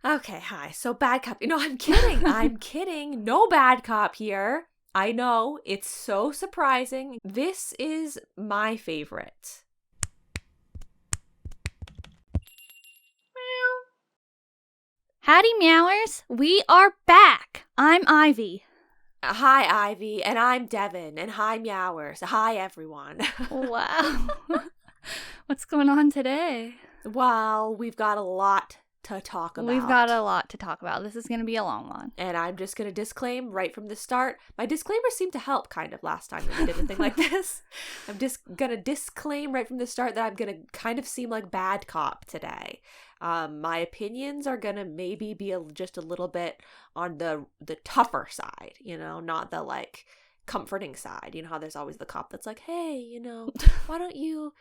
Okay, hi. So bad cop. No, I'm kidding. I'm kidding. No bad cop here. I know. It's so surprising. This is my favorite. Howdy, Meowers. We are back. I'm Ivy. Hi, Ivy. And I'm Devin. And hi, Meowers. Hi, everyone. Wow. What's going on today? Well, we've got a lot to talk about. We've got a lot to talk about. This is going to be a long one. And I'm just going to disclaim right from the start. My disclaimers seemed to help kind of last time that we did a thing like this. I'm just going to disclaim right from the start that I'm going to kind of seem like bad cop today. My opinions are going to maybe be just a little bit on the tougher side, not the like comforting side. You know how there's always the cop that's like, hey, why don't you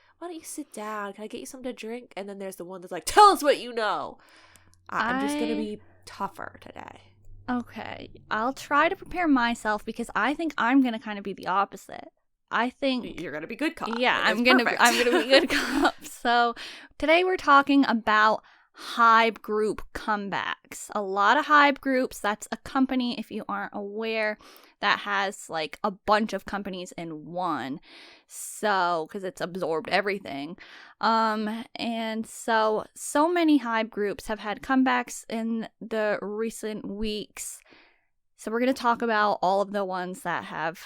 sit down? Can I get you something to drink? And then there's the one that's like, tell us what you know. I'm just going to be tougher today. Okay. I'll try to prepare myself because I think I'm going to kind of be the opposite. I think you're going to be good cop. Yeah, I'm going to be good cop. So, today we're talking about Hybe group comebacks. A lot of Hybe groups, that's a company, if you aren't aware, that has like a bunch of companies in one. So, because it's absorbed everything. And so many Hybe groups have had comebacks in the recent weeks. So we're going to talk about all of the ones that have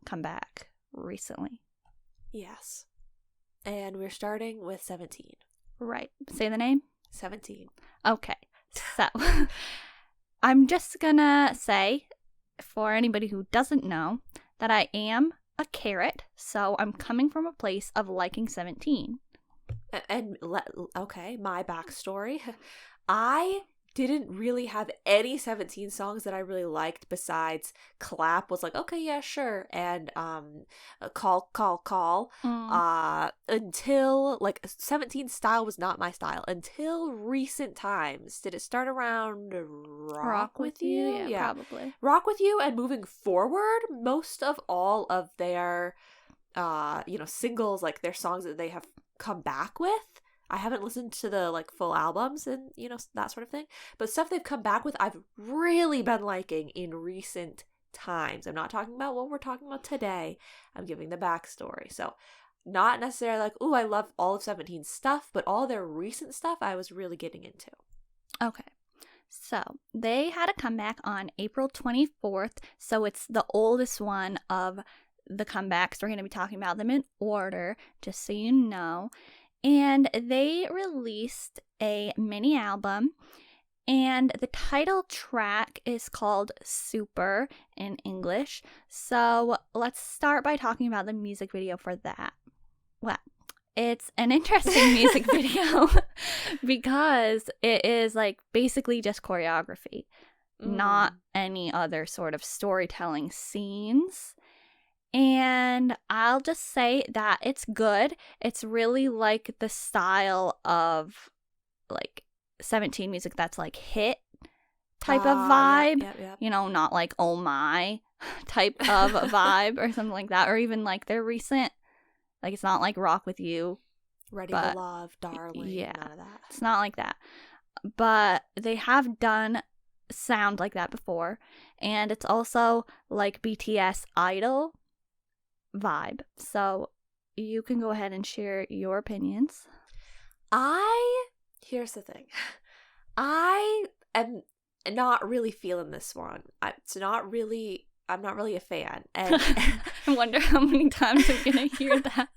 come back recently. Yes. And we're starting with 17. Right. Say the name? 17. Okay. So, I'm just gonna say, for anybody who doesn't know, that I am a carrot, so I'm coming from a place of liking 17. Okay, my backstory. I didn't really have any 17 songs that I really liked besides Clap was like, okay, yeah, sure, and Call until like 17 style was not my style until recent times. Did it start around Rock With You? Yeah, probably. Rock With You, and moving forward, most of all of their singles, like their songs that they have come back with, I haven't listened to the like full albums and that sort of thing, but stuff they've come back with I've really been liking in recent times. I'm not talking about what we're talking about today. I'm giving the backstory. So not necessarily like, ooh, I love all of 17's stuff, but all their recent stuff I was really getting into. Okay. So they had a comeback on April 24th. So it's the oldest one of the comebacks. We're going to be talking about them in order, just so you know. And they released a mini album, and the title track is called Super in English. So let's start by talking about the music video for that. Well, it's an interesting music video because it is like basically just choreography, not any other sort of storytelling scenes. And I'll just say that it's good. It's really like the style of like 17 music that's like hit type of vibe. Yep. Not like oh my type of vibe or something like that. Or even like their recent, like it's not like Rock With You. Ready for Love, Darling. Yeah, none of that. It's not like that. But they have done sound like that before. And it's also like BTS Idol vibe. So you can go ahead and share your opinions. Here's the thing. I am not really feeling this one. I'm not really a fan. And I wonder how many times I'm gonna hear that.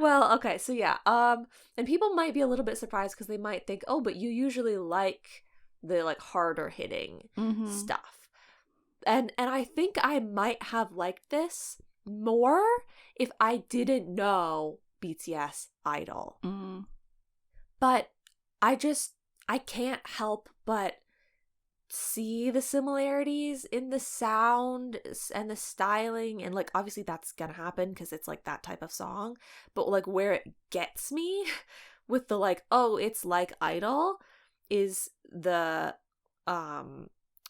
Well, okay, so yeah. And people might be a little bit surprised because they might think, oh, but you usually like the like harder hitting stuff. And I think I might have liked this more if I didn't know BTS Idol. But I can't help but see the similarities in the sound and the styling, and like obviously that's gonna happen because it's like that type of song, but like where it gets me with the like, oh, it's like Idol is the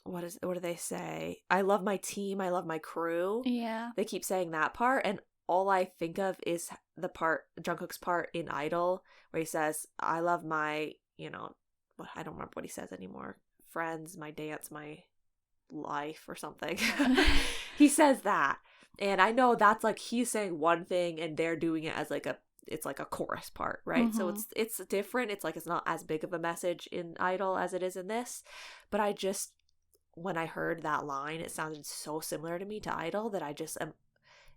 what do they say? I love my team, I love my crew. Yeah. They keep saying that part, and all I think of is the part, Jungkook's part in Idol, where he says, I love my, I don't remember what he says anymore. Friends, my dance, my life or something. He says that. And I know that's like he's saying one thing and they're doing it as like it's like a chorus part, right? So it's different. It's like it's not as big of a message in Idol as it is in this. But I just, when I heard that line, it sounded so similar to me to Idol that I just am,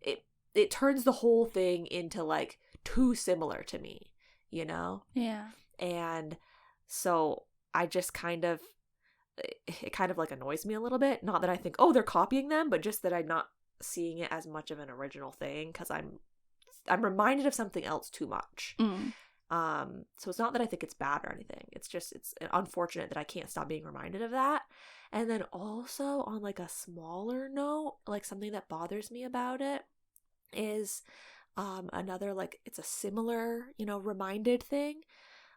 it turns the whole thing into like too similar to me, you know? Yeah. And so I just it kind of like annoys me a little bit. Not that I think, oh, they're copying them, but just that I'm not seeing it as much of an original thing because I'm reminded of something else too much. So it's not that I think it's bad or anything. It's just, it's unfortunate that I can't stop being reminded of that. And then also on like a smaller note, like something that bothers me about it is another, like, it's a similar, you know, reminded thing.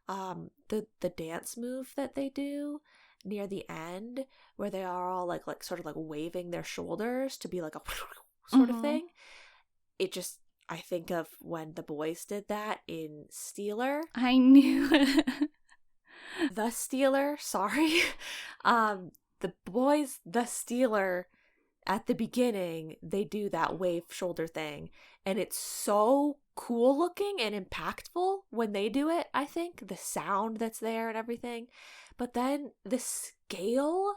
The dance move that they do near the end where they are all like sort of like waving their shoulders to be like a sort of thing. It just, I think of when the boys did that in Stealer. I knew it. The Stealer, sorry. The boys, the Stealer, at the beginning, they do that wave shoulder thing. And it's so cool looking and impactful when they do it, I think. The sound that's there and everything. But then the scale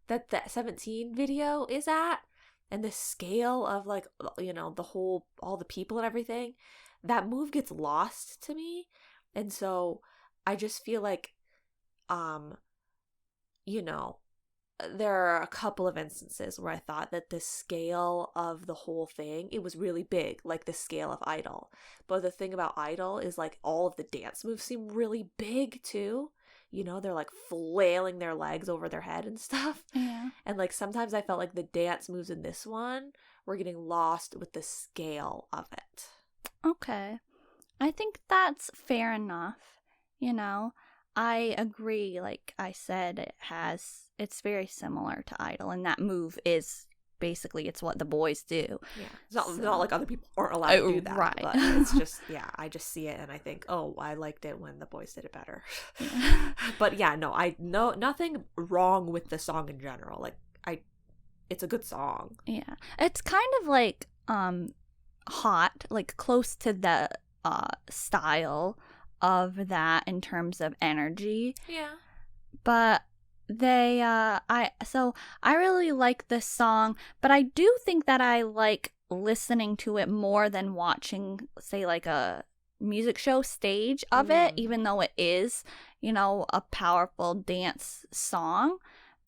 that the 17 video is at, and the scale of, like, you know, the whole, all the people and everything, that move gets lost to me. And so I just feel like, you know, there are a couple of instances where I thought that the scale of the whole thing, it was really big, like the scale of Idol. But the thing about Idol is, like, all of the dance moves seem really big too. You know, they're like flailing their legs over their head and stuff. Yeah. And like sometimes I felt like the dance moves in this one were getting lost with the scale of it. Okay. I think that's fair enough. You know, I agree. Like I said, it's very similar to Idol, and that move is basically, it's what the boys do. Yeah. It's not like other people aren't allowed to do that. Right. But it's just, yeah, I just see it and I think, oh, I liked it when the boys did it better. Yeah. But yeah, no, nothing wrong with the song in general. Like, it's a good song. Yeah. It's kind of like hot, like close to the style of that in terms of energy. Yeah. But I really like this song, but I do think that I like listening to it more than watching, say, like a music show stage of it, even though it is, you know, a powerful dance song.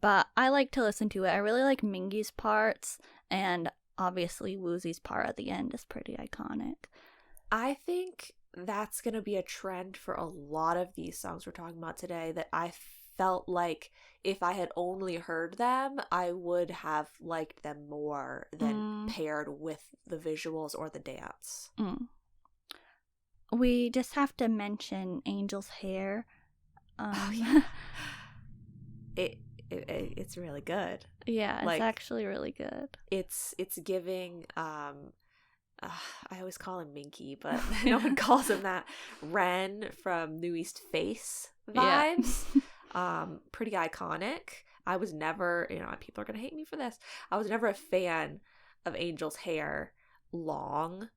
But I like to listen to it. I really like Mingy's parts, and obviously Woozy's part at the end is pretty iconic. I think that's going to be a trend for a lot of these songs we're talking about today, that I felt like if I had only heard them, I would have liked them more than paired with the visuals or the dance. We just have to mention Angel's hair. Oh, yeah. It's really good. Yeah, it's like, actually really good. It's giving I always call him Minky, but no one calls him that. Ren from New East Face vibes. Yeah. Pretty iconic. I was never, you know, people are gonna hate me for this, I was never a fan of Angel's hair long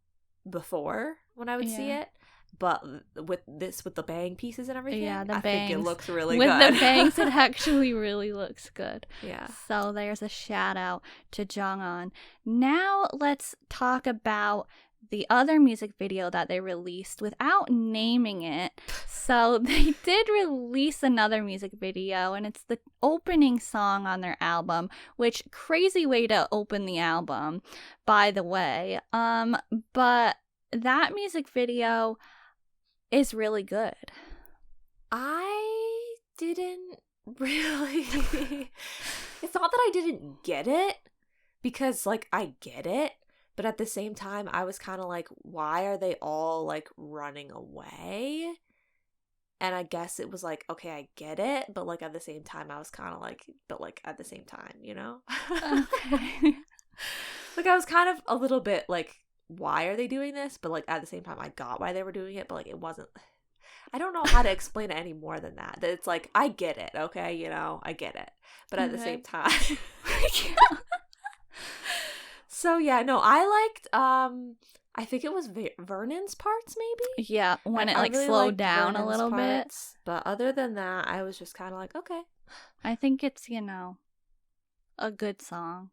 before when I would see it. But with the bang pieces and everything, I think it looks really good. With the bangs, it actually really looks good. Yeah. So there's a shout out to Jongwon. Now let's talk about the other music video that they released without naming it. So they did release another music video, and it's the opening song on their album, which, crazy way to open the album, by the way. But that music video is really good. I didn't really it's not that I didn't get it, because like I get it, but at the same time I was kind of like, why are they all like running away? And I guess it was like, okay, I get it, but like at the same time I was kind of like, but like at the same time, you know? Okay. Like I was kind of a little bit like, why are they doing this? But like at the same time I got why they were doing it, but like it wasn't, I don't know how to explain it any more than that. That it's like, I get it, okay? You know, I get it. But at the same time. So yeah, no, I liked I think it was Vernon's parts maybe? Yeah, when it like really slowed liked down Vernon's a little parts, but other than that, I was just kind of like, okay. bit. I think it's, a good song.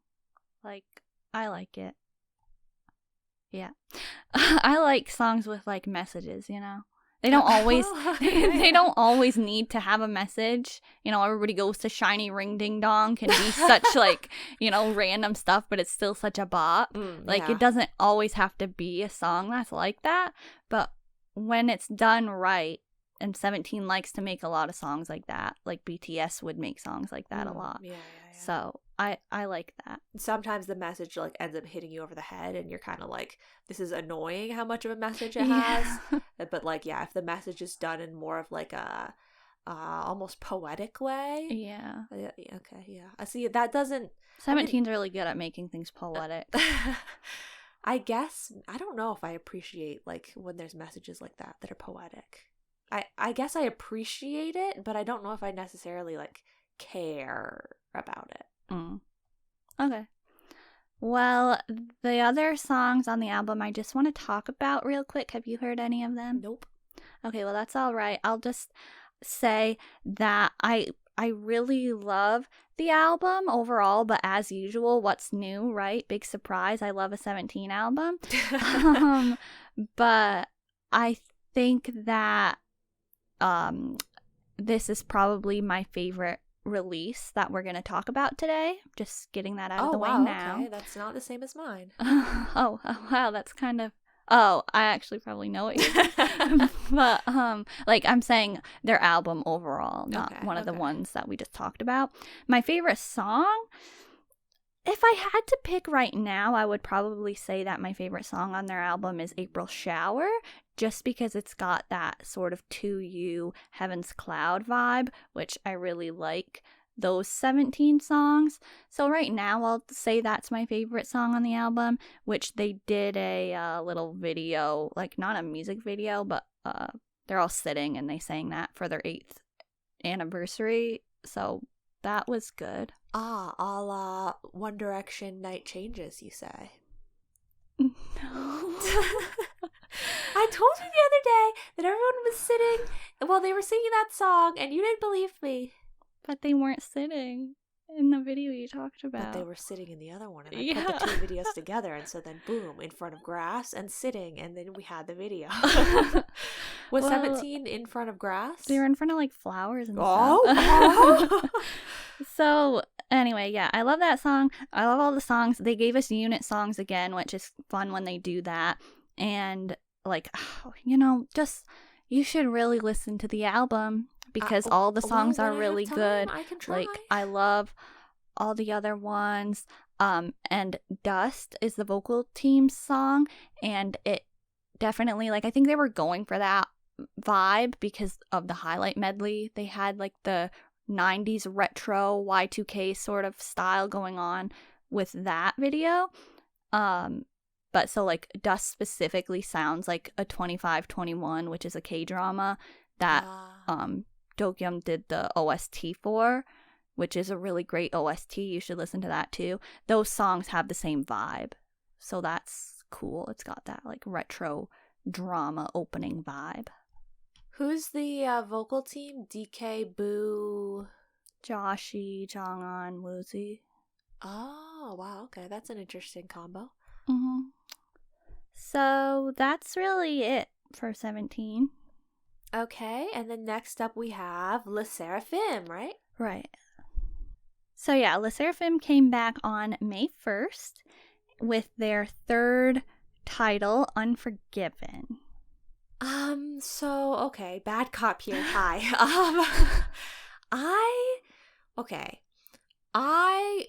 Like, I like it. Yeah. I like songs with like messages, They don't always they don't always need to have a message. Everybody goes to Shiny Ring Ding Dong can be such like, random stuff, but it's still such a bop. It doesn't always have to be a song that's like that, but when it's done right, and 17 likes to make a lot of songs like that. Like BTS would make songs like that a lot. Yeah. So I like that. Sometimes the message like ends up hitting you over the head and you're kind of like, this is annoying how much of a message it has. But like, yeah, if the message is done in more of like a almost poetic way. Yeah. Okay, yeah. I see that doesn't... 17's really good at making things poetic. I guess, I don't know if I appreciate like when there's messages like that are poetic. I guess I appreciate it, but I don't know if I necessarily like care about it. Okay. Well, the other songs on the album I just want to talk about real quick. Have you heard any of them? Nope. Okay, well that's all right. I'll just say that I really love the album overall, but as usual, what's new, right? Big surprise. I love a 17 album. But I think that this is probably my favorite release that we're going to talk about today. Just getting that out of the way now. Okay. That's not the same as mine. Oh, wow, that's kind of... Oh, I actually probably know what you're saying. But, I'm saying their album overall, not one of the ones that we just talked about. My favorite song, if I had to pick right now, I would probably say that my favorite song on their album is April Shower, just because it's got that sort of To You, Heaven's Cloud vibe, which I really like those 17 songs. So right now I'll say that's my favorite song on the album, which they did a little video, like not a music video, but they're all sitting and they sang that for their 8th anniversary. So that was good. A la One Direction Night Changes, you say? No. I told you the other day that everyone was sitting while they were singing that song, and you didn't believe me. But they weren't sitting in the video you talked about. But they were sitting in the other one, and I put the two videos together, and so then boom, in front of grass and sitting, and then we had the video. Was 17 in front of grass? They were in front of like flowers and stuff. So anyway, yeah, I love that song. I love all the songs. They gave us unit songs again, which is fun when they do that. And like, just you should really listen to the album because all the songs are really good. I can try. Like, I love all the other ones. And Dust is the vocal team's song, and it definitely, like, I think they were going for that vibe because of the highlight medley. They had like the 90s retro Y2K sort of style going on with that video. But so like Dust specifically sounds like a 2521, which is a K-drama that Dokyeom did the OST for, which is a really great OST. You should listen to that too. Those songs have the same vibe. So that's cool. It's got that like retro drama opening vibe. Who's the vocal team? DK, Boo, Joshi, Jonghan, Woozi. Oh, wow. Okay, that's an interesting combo. Mm-hmm. So that's really it for 17. Okay, and then next up we have Le Sserafim, right? Right. So yeah, Le Sserafim came back on May 1st with their third title, Unforgiven. Okay, bad cop here. Hi.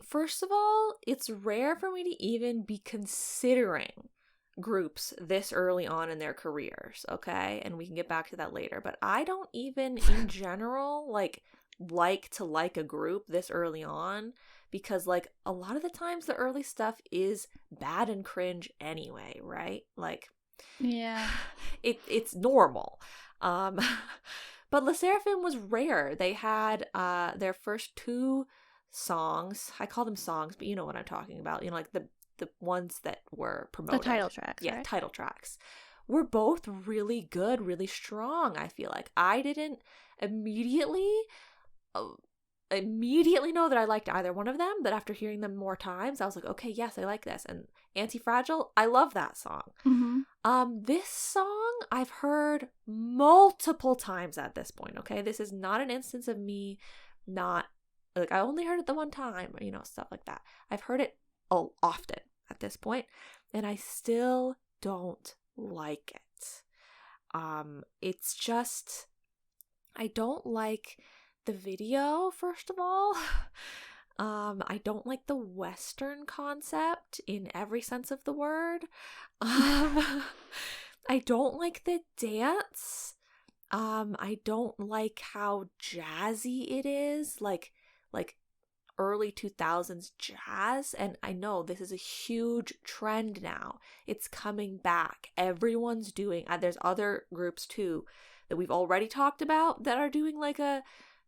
First of all, it's rare for me to even be considering groups this early on in their careers, okay? And we can get back to that later, but I don't even in general like to like a group this early on because like a lot of the times the early stuff is bad and cringe anyway, right? Like, yeah, it's normal. But Le Sserafim was rare. They had their first 2 songs. I call them songs, but you know what I'm talking about. You know, like the ones that were promoted. The title tracks, yeah, right? Title tracks were both really good, really strong. I feel like I didn't immediately know that I liked either one of them, but after hearing them more times, I was like, okay, yes, I like this. And Anti-Fragile, I love that song. This song I've heard multiple times at this point. Okay, this is not an instance of me not like I only heard it the one time, or, you know, stuff like that. I've heard it often at this point, and I still don't like it. It's just, I don't like the video, first of all. I don't like the Western concept in every sense of the word. I don't like the dance. I don't like how jazzy it is, like early 2000s jazz. And I know this is a huge trend now. It's coming back. Everyone's doing, there's other groups too that we've already talked about that are doing like a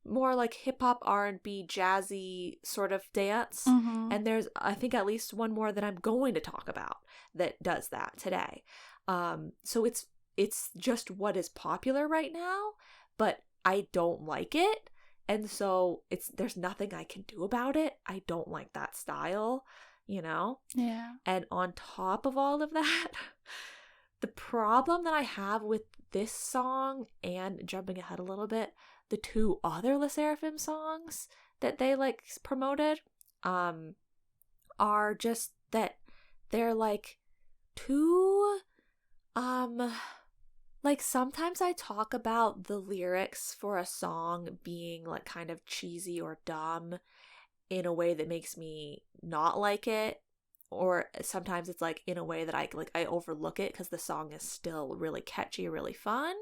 more like hip-hop, R&B, jazzy sort of dance. And there's, I think, at least one more that I'm going to talk about that does that today. So it's just what is popular right now, but I don't like it. And so there's nothing I can do about it. I don't like that style, you know? Yeah. And on top of all of that, the problem that I have with this song, and jumping ahead a little bit, the 2 other Le Sserafim songs that they like promoted, are just that they're like too, like sometimes I talk about the lyrics for a song being like kind of cheesy or dumb in a way that makes me not like it, or sometimes it's like in a way that I overlook it because the song is still really catchy, really fun.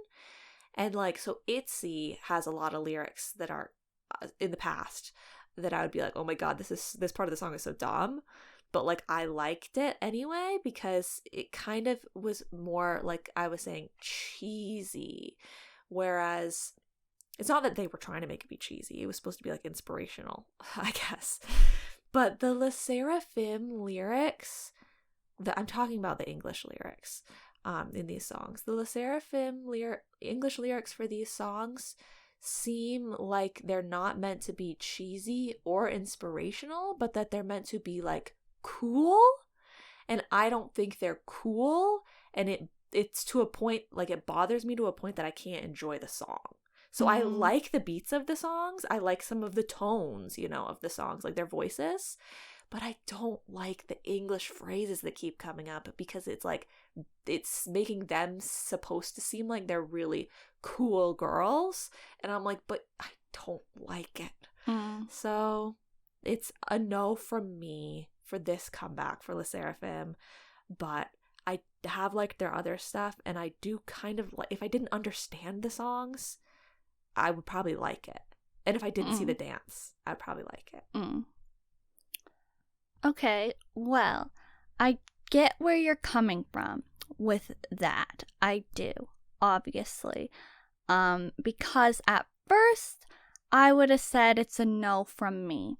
And like, so ITZY has a lot of lyrics that are in the past that I would be like, oh my god, this part of the song is so dumb. But like, I liked it anyway because it kind of was more, like I was saying, cheesy. Whereas it's not that they were trying to make it be cheesy. It was supposed to be like inspirational, I guess. But the Le Sserafim lyrics, I'm talking about the English lyrics in these songs. The Le Sserafim English lyrics for these songs seem like they're not meant to be cheesy or inspirational, but that they're meant to be like cool. And I don't think they're cool. And it's to a point, like it bothers me to a point that I can't enjoy the song. So I like the beats of the songs. I like some of the tones, you know, of the songs, like their voices. But I don't like the English phrases that keep coming up because it's like, it's making them supposed to seem like they're really cool girls. And I'm like, but I don't like it. So it's a no from me for this comeback for Le Sserafim. But I have liked their other stuff. And I do kind of like, if I didn't understand the songs, I would probably like it. And if I didn't see the dance, I'd probably like it. Okay, well, I get where you're coming from with that. I do, obviously. Because at first, I would have said it's a no from me.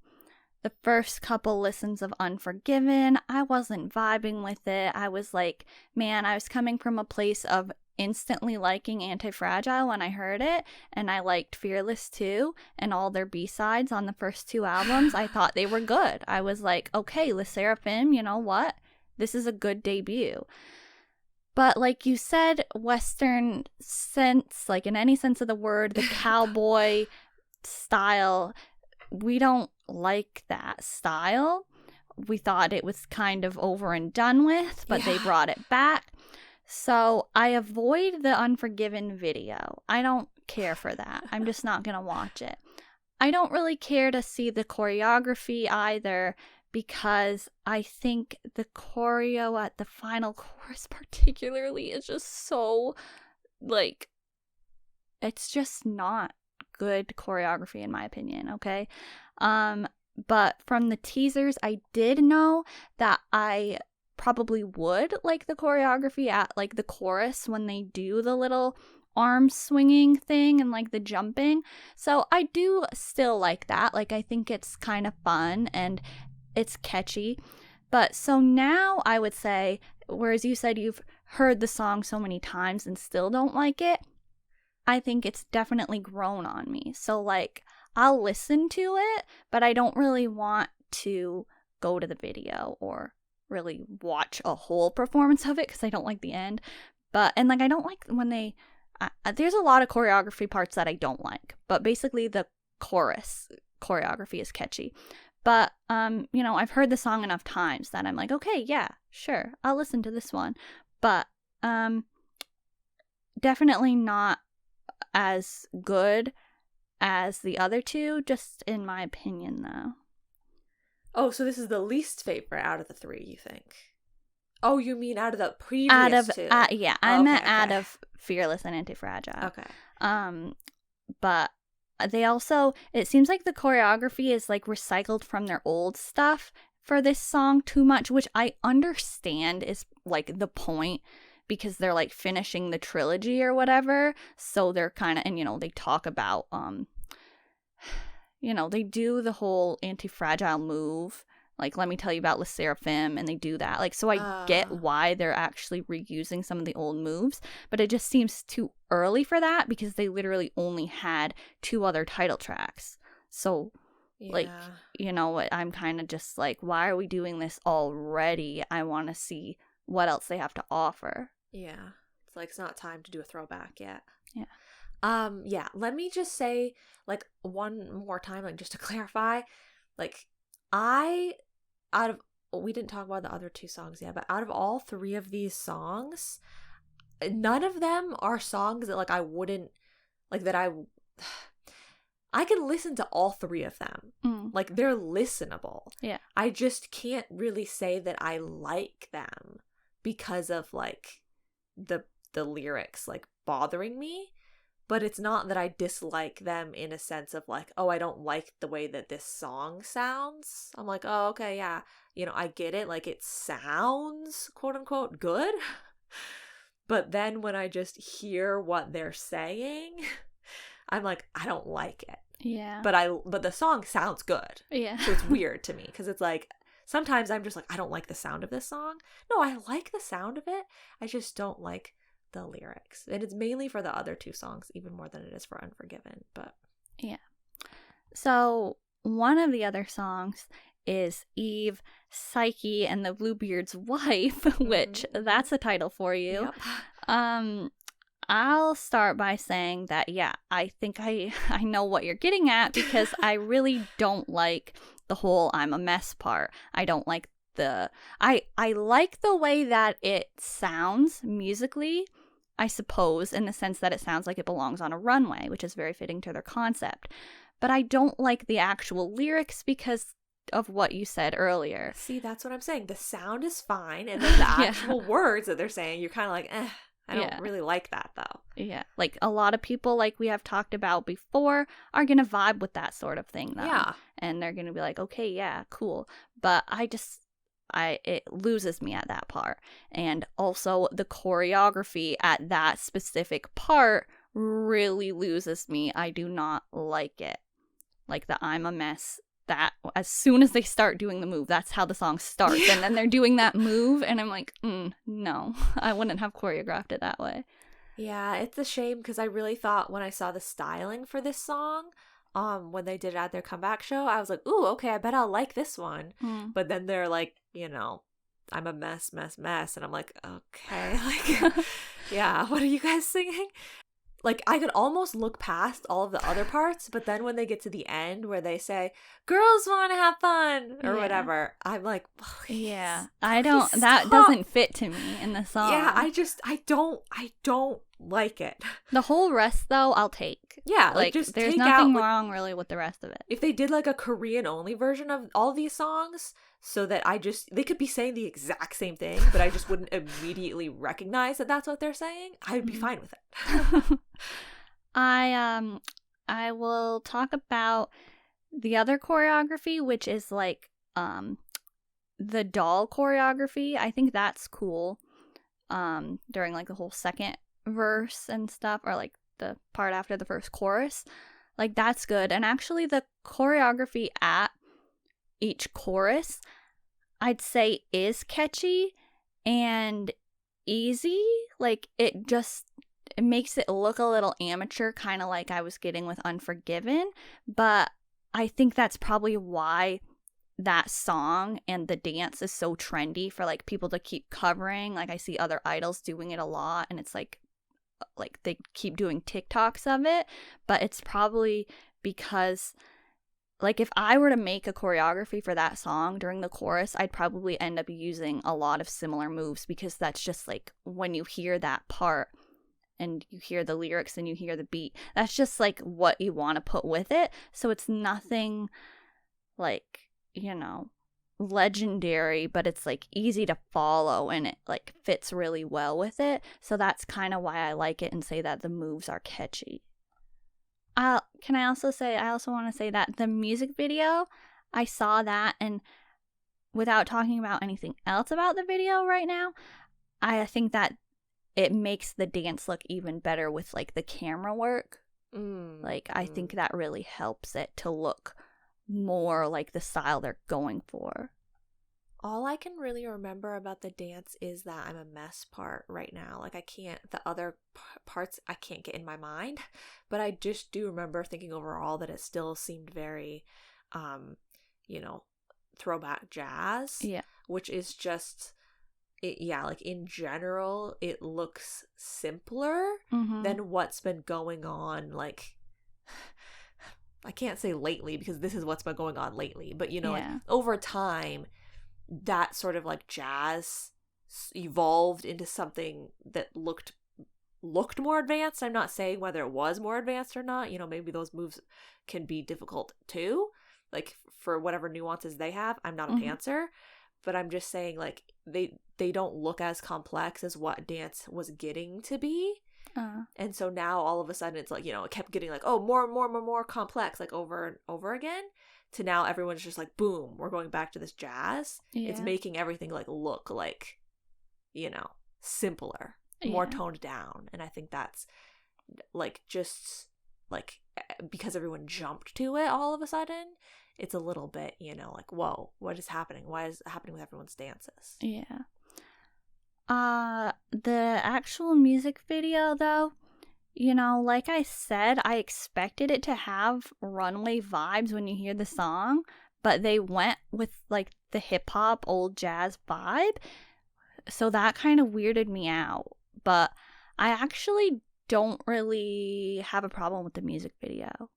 The first couple listens of Unforgiven, I wasn't vibing with it. I was like, man, I was coming from a place of instantly liking Anti-Fragile when I heard it, and I liked Fearless too, and all their B-sides on the first 2 albums. I thought they were good. I was like, okay, Le Sserafim, you know what? This is a good debut. But like you said, Western sense, like in any sense of the word, the cowboy style, we don't like that style. We thought it was kind of over and done with, but they brought it back. So I avoid the Unforgiven video. I don't care for that. I'm just not going to watch it. I don't really care to see the choreography either, because I think the choreo at the final chorus particularly is just so, like, it's just not good choreography in my opinion, okay? But from the teasers, I did know that I probably would like the choreography at like the chorus when they do the little arm swinging thing and like the jumping. So I do still like that. Like I think it's kind of fun and it's catchy. But so now I would say, whereas you said you've heard the song so many times and still don't like it, I think it's definitely grown on me. So like I'll listen to it, but I don't really want to go to the video or really watch a whole performance of it because I don't like the end. And like I don't like when they there's a lot of choreography parts that I don't like, but basically the chorus choreography is catchy. But you know, I've heard the song enough times that I'm like, okay, yeah, sure, I'll listen to this one. But definitely not as good as the other two, just in my opinion though. Oh, so this is the least favorite out of the three, you think? Oh, you mean out of the previous two? Yeah, I meant out of Fearless and Anti-Fragile. Okay. But they also, it seems like the choreography is like recycled from their old stuff for this song too much, which I understand is like the point because they're like finishing the trilogy or whatever. So they're kind of, and you know, they talk about, you know, they do the whole Anti-Fragile move. Like, let me tell you about Sserafim, and they do that. Like, so I get why they're actually reusing some of the old moves, but it just seems too early for that because they literally only had 2 other title tracks. So, like, you know, I'm kind of just like, why are we doing this already? I want to see what else they have to offer. Yeah. It's like, it's not time to do a throwback yet. Yeah. Yeah, let me just say, like, one more time, like, just to clarify, like, we didn't talk about the other 2 songs yet, but out of all 3 of these songs, none of them are songs that, like, I wouldn't, like, that I can listen to all 3 of them. Like, they're listenable. Yeah. I just can't really say that I like them because of, like, the lyrics, like, bothering me. But it's not that I dislike them in a sense of like, oh, I don't like the way that this song sounds. I'm like, oh, okay, yeah. You know, I get it. Like, it sounds, quote unquote, good. But then when I just hear what they're saying, I'm like, I don't like it. Yeah. But the song sounds good. Yeah. So it's weird to me because it's like, sometimes I'm just like, I don't like the sound of this song. No, I like the sound of it. I just don't like the lyrics, and it's mainly for the other 2 songs even more than it is for Unforgiven. But yeah, so one of the other songs is Eve, Psyche, and the Bluebeard's Wife, which that's a title for you. Yep. I'll start by saying that, yeah, I think I know what you're getting at because I really don't like the whole I'm a mess part. I don't like I like the way that it sounds musically, I suppose, in the sense that it sounds like it belongs on a runway, which is very fitting to their concept. But I don't like the actual lyrics because of what you said earlier. See, that's what I'm saying. The sound is fine, and then the actual words that they're saying, you're kind of like, I don't really like that, though. Yeah, like a lot of people, like we have talked about before, are going to vibe with that sort of thing, though. Yeah. And they're going to be like, okay, yeah, cool. But it loses me at that part. And also the choreography at that specific part really loses me. I do not like it. Like the I'm a mess, that as soon as they start doing the move, that's how the song starts. Yeah. And then they're doing that move and I'm like, no, I wouldn't have choreographed it that way. Yeah, it's a shame because I really thought when I saw the styling for this song, when they did it at their comeback show, I was like, ooh, okay, I bet I'll like this one. But then they're like, you know, I'm a mess. And I'm like, okay, like, yeah, what are you guys singing? Like, I could almost look past all of the other parts, but then when they get to the end where they say, girls want to have fun, or whatever, I'm like, yeah, that doesn't fit to me in the song. Yeah, I don't like it. The whole rest, though, I'll take. Yeah, like just there's take nothing out, wrong really with the rest of it. If they did like a Korean-only version of all these songs, so that they could be saying the exact same thing, but I just wouldn't immediately recognize that that's what they're saying, I'd be fine with it. I will talk about the other choreography, which is like the doll choreography. I think that's cool. During like the whole second verse and stuff, or like the part after the first chorus, like that's good. And actually the choreography at each chorus, I'd say, is catchy and easy. Like it makes it look a little amateur, kind of like I was getting with Unforgiven. But I think that's probably why that song and the dance is so trendy for like people to keep covering. Like I see other idols doing it a lot, and it's like they keep doing TikToks of it. But it's probably because, like, if I were to make a choreography for that song during the chorus, I'd probably end up using a lot of similar moves, because that's just like when you hear that part and you hear the lyrics and you hear the beat, that's just like what you want to put with it. So it's nothing like, you know, legendary, but it's like easy to follow and it like fits really well with it. So that's kind of why I like it and say that the moves are catchy. I also want to say that the music video, I saw that, and without talking about anything else about the video right now, I think that it makes the dance look even better with like the camera work. Like I think that really helps it to look more like the style they're going for. All I can really remember about the dance is that I'm a mess part right now. Like the other parts I can't get in my mind, but I just do remember thinking overall that it still seemed very, throwback jazz. Yeah. Which is just, like in general, it looks simpler than what's been going on, like, I can't say lately because this is what's been going on lately, but like over time, that sort of like jazz evolved into something that looked more advanced. I'm not saying whether it was more advanced or not. Maybe those moves can be difficult too, like for whatever nuances they have. I'm not a dancer, but I'm just saying like they don't look as complex as what dance was getting to be. And so now all of a sudden it's like, it kept getting like, oh, more complex, like over and over again, to now everyone's just like, boom, we're going back to this jazz. Yeah. It's making everything like look like, simpler, more toned down. And I think that's like just like because everyone jumped to it all of a sudden, it's a little bit, like, whoa, what is happening? Why is it happening with everyone's dances? Yeah. The actual music video, though, like I said, I expected it to have runway vibes when you hear the song, but they went with, like, the hip-hop, old jazz vibe, so that kind of weirded me out, but I actually don't really have a problem with the music video.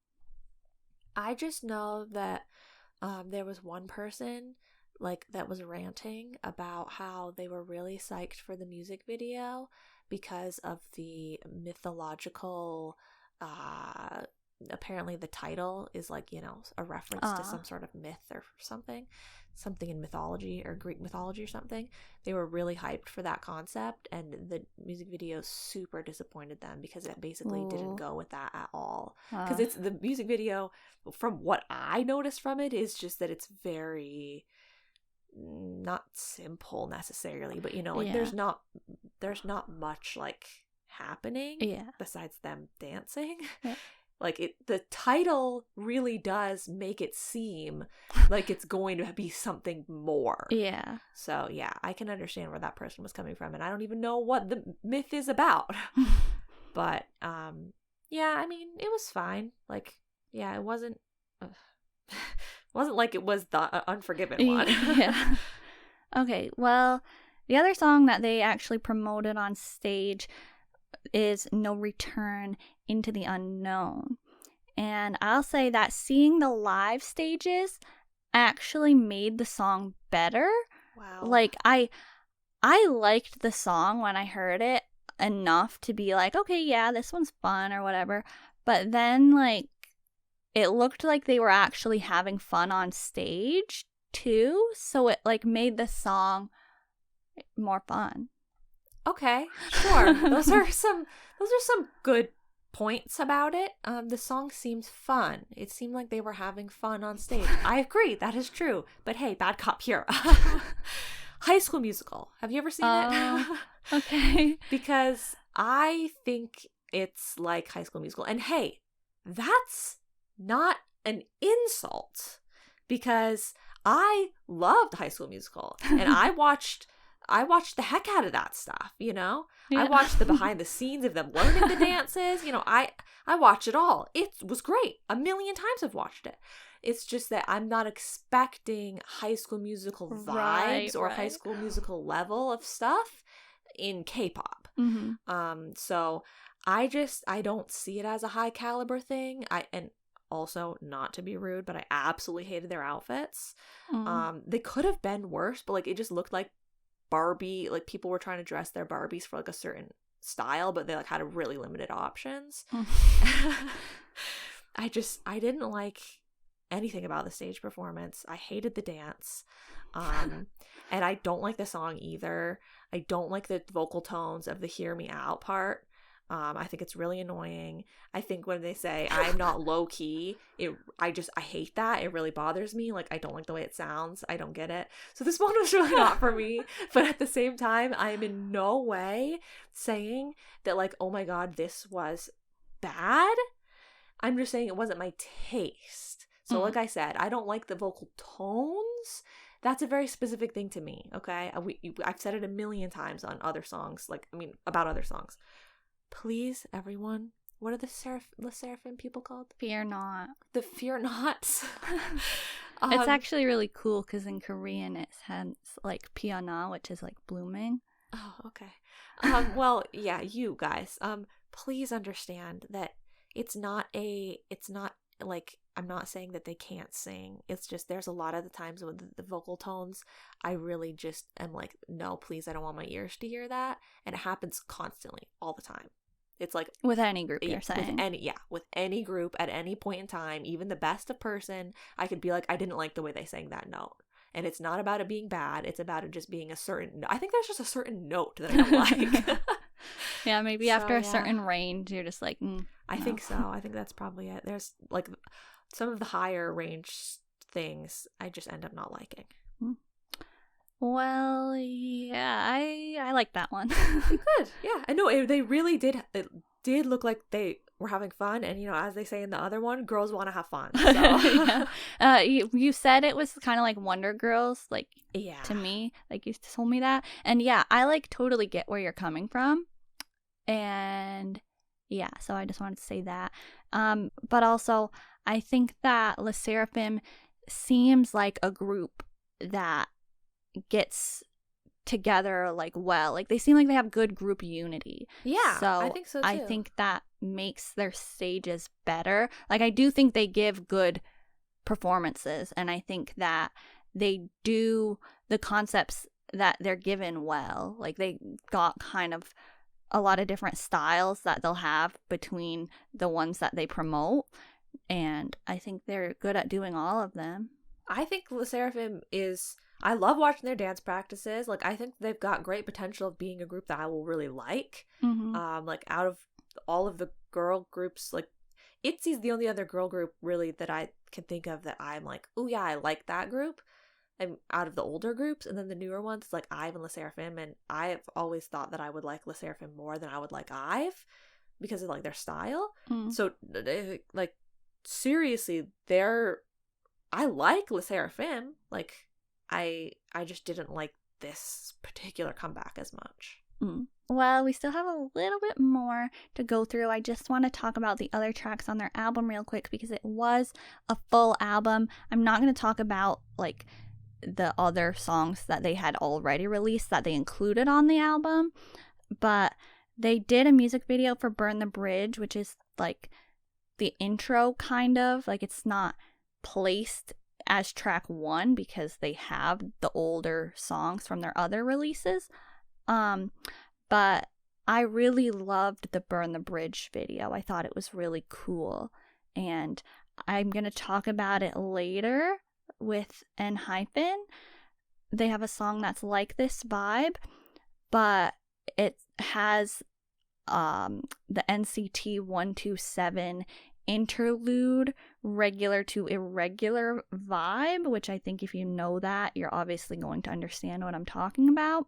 I just know that there was one person like that was ranting about how they were really psyched for the music video because of the mythological apparently the title is like, a reference to some sort of myth or something in mythology or Greek mythology or something. They were really hyped for that concept, and the music video super disappointed them because it basically didn't go with that at all. Because it's the music video, from what I noticed from it, is just that it's very not simple necessarily, but there's not much like happening besides them dancing. Like the title really does make it seem like it's going to be something more. Yeah. So yeah, I can understand where that person was coming from, and I don't even know what the myth is about. But yeah, I mean, it was fine. Like, yeah, it wasn't like it was the Unforgiven one. Yeah. Okay, well, the other song that they actually promoted on stage is No Return Into the Unknown. And I'll say that seeing the live stages actually made the song better. Wow. Like, I liked the song when I heard it enough to be like, okay, yeah, this one's fun or whatever. But then, like, it looked like they were actually having fun on stage too, so it like made the song more fun. Okay, sure. Those are some good points about it. The song seems fun. It seemed like they were having fun on stage. I agree, that is true. But hey, bad cop here. High School Musical. Have you ever seen it? Okay. Because I think it's like High School Musical. And hey, that's not an insult, because I loved High School Musical and I watched the heck out of that stuff, you know? Yeah. I watched the behind the scenes of them learning the dances, you know, I watched it all. It was great. A million times I've watched it. It's just that I'm not expecting High School Musical vibes or High School Musical level of stuff in K-pop. So I don't see it as a high caliber thing. And also, not to be rude, but I absolutely hated their outfits. They could have been worse, but like it just looked like Barbie, like people were trying to dress their Barbies for like a certain style, but they like had a really limited options. I didn't like anything about the stage performance. I hated the dance. And I don't like the song either. I don't like the vocal tones of the Hear Me Out part. I think it's really annoying. I think when they say I'm not low key, I hate that. It really bothers me. Like, I don't like the way it sounds. I don't get it. So this one was really not for me. But at the same time, I am in no way saying that like, oh my God, this was bad. I'm just saying it wasn't my taste. So like I said, I don't like the vocal tones. That's a very specific thing to me, okay? I've said it a million times on other songs, about other songs. Please, everyone, what are the Sserafim people called? Fear not. The Fear Nots. It's actually really cool because in Korean it has like piana, which is like blooming. Oh, okay. Well, yeah, you guys, please understand that it's not like, I'm not saying that they can't sing. It's just there's a lot of the times with the vocal tones, I really just am like, no, please, I don't want my ears to hear that. And it happens constantly, all the time. It's like with any group, you're saying? With any group at any point in time, even the best of person, I could be like, I didn't like the way they sang that note. And it's not about it being bad. It's about it just being a certain. I think there's just a certain note that I don't like. Yeah, maybe after a certain range, you're just like, I think so. I think that's probably it. There's like some of the higher range things I just end up not liking. Well, yeah, I like that one. Good. Yeah. I know they really did. It did look like they were having fun. And, you know, as they say in the other one, girls want to have fun. So. Yeah. You said it was kind of like Wonder Girls, like, to me. Like, you told me that. And, yeah, I, like, totally get where you're coming from. And, yeah, so I just wanted to say that. But also, I think that Le Sserafim seems like a group that gets together like well, like they seem like they have good group unity. So I think so too. I think that makes their stages better. Like, I do think they give good performances, and I think that they do the concepts that they're given well. Like, they got kind of a lot of different styles that they'll have between the ones that they promote, and I think they're good at doing all of them. I think Le Sserafim I love watching their dance practices. Like, I think they've got great potential of being a group that I will really like. Like, out of all of the girl groups, like, ITZY's the only other girl group really that I can think of that I'm like, oh yeah, I like that group. I'm out of the older groups, and then the newer ones, like IVE and Le Sserafim, and I've always thought that I would like Le Sserafim more than I would like IVE because of like their style. So like, seriously, I like Le Sserafim. Like, I just didn't like this particular comeback as much. Well, we still have a little bit more to go through. I just want to talk about the other tracks on their album real quick because it was a full album. I'm not going to talk about like the other songs that they had already released that they included on the album, but they did a music video for Burn the Bridge, which is like the intro kind of. Like, it's not placed as track 1 because they have the older songs from their other releases. But I really loved the Burn the Bridge video. I thought it was really cool. And I'm going to talk about it later with Enhypen. They have a song that's like this vibe, but it has the NCT 127 interlude regular to irregular vibe, which I think if you know that, you're obviously going to understand what I'm talking about.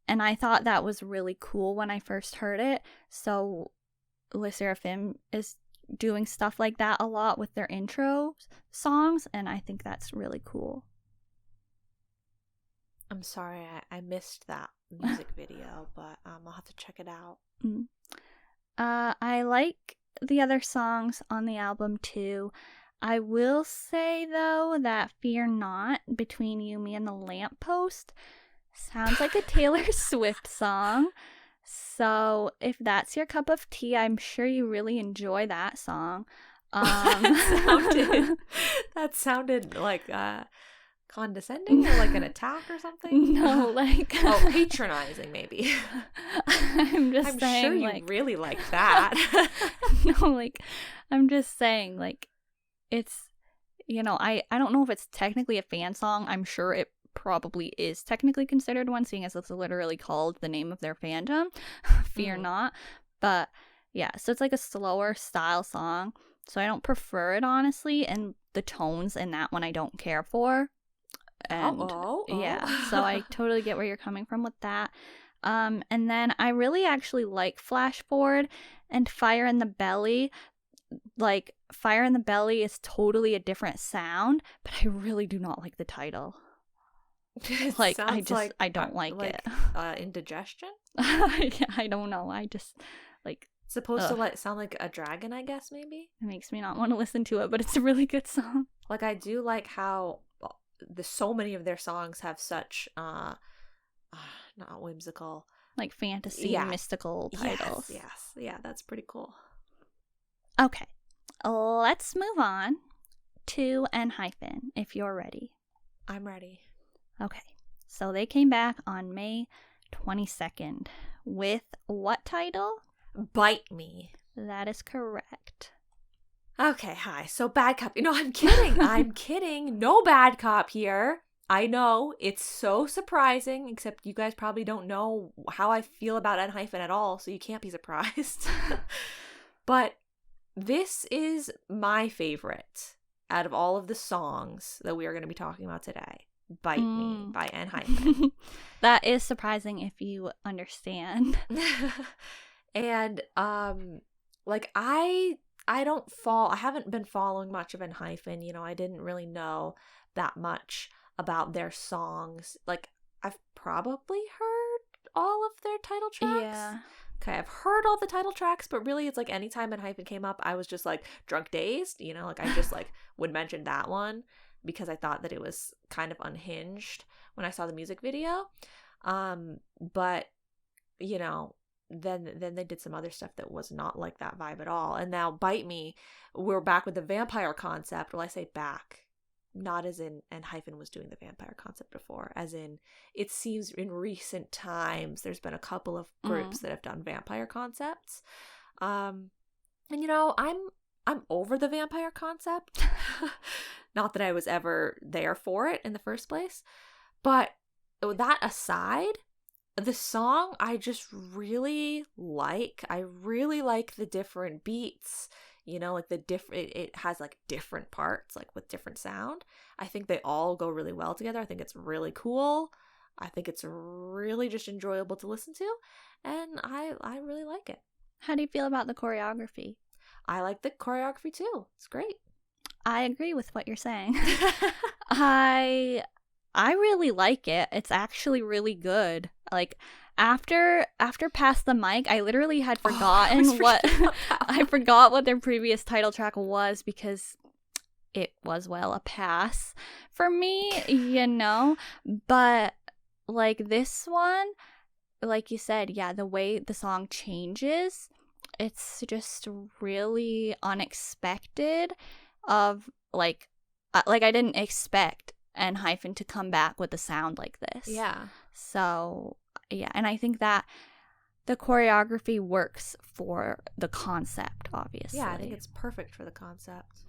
And I thought that was really cool when I first heard it. So Sserafim is doing stuff like that a lot with their intro songs, and I think that's really cool. I'm sorry, I missed that music video, but I'll have to check it out. I like the other songs on the album too. I will say though that Fear Not, Between You, Me and the Lamppost, sounds like a Taylor Swift song. So if that's your cup of tea, I'm sure you really enjoy that song. That sounded like condescending or like an attack or something. No, like patronizing maybe. I'm saying, sure you really like that. No, like I'm just saying, like it's, I don't know if it's technically a fan song. I'm sure it probably is technically considered one, seeing as it's literally called the name of their fandom, Fear Not. But yeah, so it's like a slower style song, so I don't prefer it honestly, and the tones in that one I don't care for. And yeah, so I totally get where you're coming from with that. And then I really actually like Flash Forward and Fire in the Belly. Like Fire in the Belly is totally a different sound, but I really do not like the title. Like I don't like it. Indigestion? Yeah, I don't know. I just like it's supposed to sound like a dragon, I guess, maybe. It makes me not want to listen to it, but it's a really good song. Like I do like how so many of their songs have such not whimsical, like fantasy, mystical titles. Yes, yeah, that's pretty cool. Okay, let's move on to Enhypen, if you're ready. I'm ready. Okay, so they came back on May 22nd with what title? Bite Me. That is correct. Okay, hi. So Bad Cop. I'm kidding. I'm kidding. No Bad Cop here. I know. It's so surprising, except you guys probably don't know how I feel about Enhypen at all, so you can't be surprised. But this is my favorite out of all of the songs that we are going to be talking about today. Bite Me by Enhypen. That is surprising if you understand. And like I haven't been following much of Enhypen. I didn't really know that much about their songs. Like I've probably heard all of their title tracks. Yeah. Okay, I've heard all the title tracks, but really it's like anytime Enhypen came up, I was just like drunk dazed, like I just like would mention that one because I thought that it was kind of unhinged when I saw the music video. But then they did some other stuff that was not like that vibe at all. And now Bite Me, we're back with the vampire concept. Well, I say back, not as in Enhypen was doing the vampire concept before, as in it seems in recent times there's been a couple of groups that have done vampire concepts. And I'm over the vampire concept. Not that I was ever there for it in the first place. But that aside, the song I just really like. I really like the different beats, like it has like different parts, like with different sound. I think they all go really well together. I think it's really cool. I think it's really just enjoyable to listen to, and I really like it. How do you feel about the choreography? I like the choreography too. It's great. I agree with what you're saying. I really like it. It's actually really good. Like after Pass the Mic, I literally had forgotten I forgot what their previous title track was because it was a pass for me, But like this one, like you said, yeah, the way the song changes, it's just really unexpected. Of like I didn't expect Enhypen to come back with a sound like this. Yeah. So yeah, and I think that the choreography works for the concept, obviously. Yeah, I think it's perfect for the concept.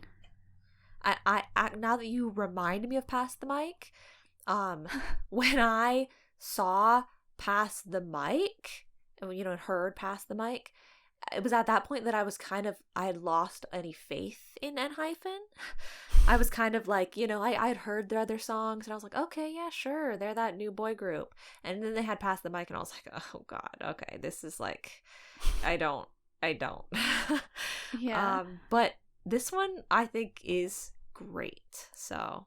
I now that you remind me of Pass the Mic, when I saw Pass the Mic, and heard Pass the Mic, it was at that point that I had lost any faith in Enhypen. I was kind of like, I had heard their other songs and I was like, okay, yeah, sure, they're that new boy group. And then they had passed the mic and I was like, oh God, okay, this is like, I don't. Yeah. But this one I think is great. So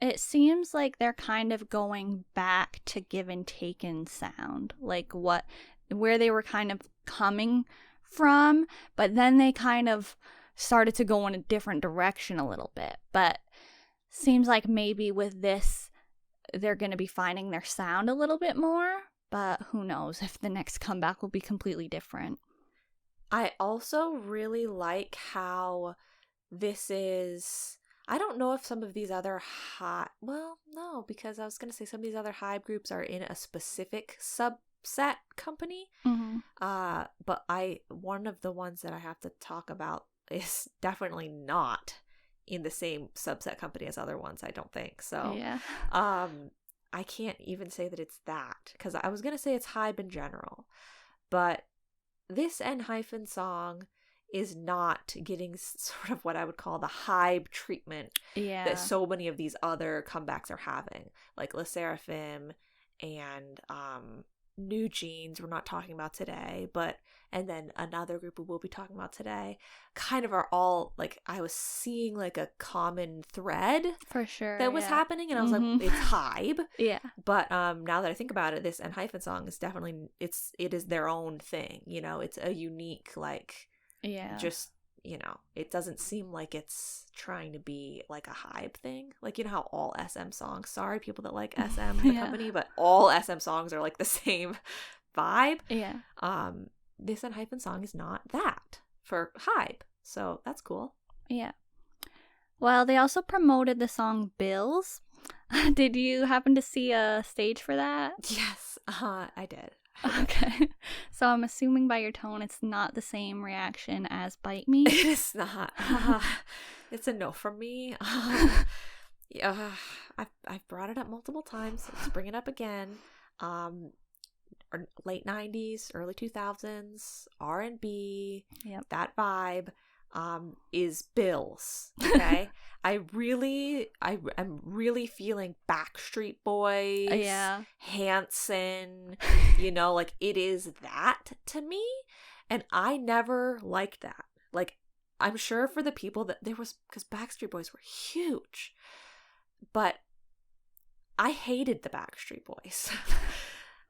it seems like they're kind of going back to give and taken sound, like where they were kind of coming from, but then they kind of started to go in a different direction a little bit. But seems like maybe with this they're going to be finding their sound a little bit more, but who knows if the next comeback will be completely different. I also really like how this is, I don't know if some of these other no, because I was going to say some of these other Hybe groups are in a specific subset company. Mm-hmm. But one of the ones that I have to talk about is definitely not in the same subset company as other ones, I don't think. So, yeah. I can't even say that it's that, because I was going to say it's Hybe in general, but this Enhypen song is not getting sort of what I would call the Hybe treatment that so many of these other comebacks are having. Like Le Sserafim and New Jeans, we're not talking about today, and then another group we will be talking about today, kind of are all, like, I was seeing like a common thread for sure that was happening, and I was like, it's Hybe. Yeah. But now that I think about it, this Enhypen song is definitely, it is their own thing, it's a unique, like, just, it doesn't seem like it's trying to be like a Hybe thing. Like, how all SM songs, sorry people that like SM the company, but all SM songs are like the same vibe. Yeah. This Enhypen song is not that for Hybe, so that's cool. Yeah. Well, they also promoted the song Bills. Did you happen to see a stage for that? Yes, I did. Okay. So I'm assuming by your tone it's not the same reaction as Bite Me. It is not. It's a no from me. I've brought it up multiple times. Let's bring it up again. Late 90s, early 2000s, R&B, that vibe is Bills, okay? I'm really feeling Backstreet Boys, Hanson, like, it is that to me, and I never liked that. Like, I'm sure for the people that because Backstreet Boys were huge, but I hated the Backstreet Boys.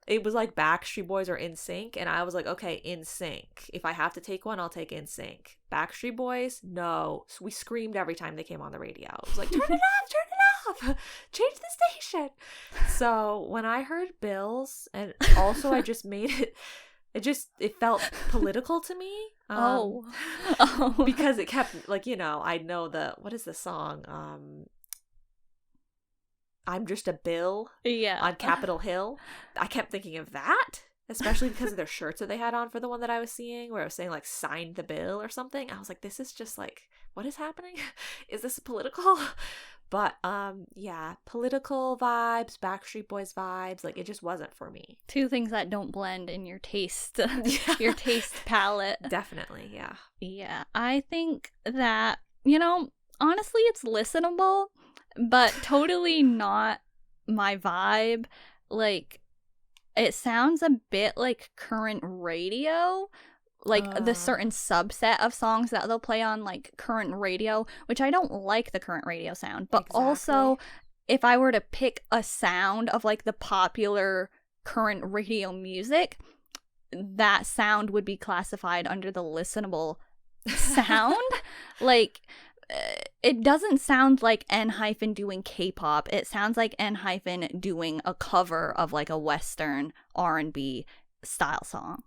It was like Backstreet Boys or NSYNC, and I was like, okay, NSYNC. If I have to take one, I'll take NSYNC. Backstreet Boys, no. So we screamed every time they came on the radio. It was like, turn it off, change the station. So when I heard Bills, and also I just made it felt political to me. Because it kept, like, I know what is the song? I'm Just a Bill on Capitol Hill. I kept thinking of that, especially because of their shirts that they had on for the one that I was seeing, where it was saying, like, sign the bill or something. I was like, this is just, like, what is happening? Is this political? But, political vibes, Backstreet Boys vibes, like, it just wasn't for me. Two things that don't blend in your taste, your taste palette. Definitely, yeah. Yeah, I think that, honestly, it's listenable, but totally not my vibe. Like, it sounds a bit like current radio, like the certain subset of songs that they'll play on, like, current radio, which I don't like the current radio sound. But also, if I were to pick a sound of, like, the popular current radio music, that sound would be classified under the listenable sound. Like, it doesn't sound like Enhypen doing K-pop. It sounds like Enhypen doing a cover of, like, a Western R&B style song.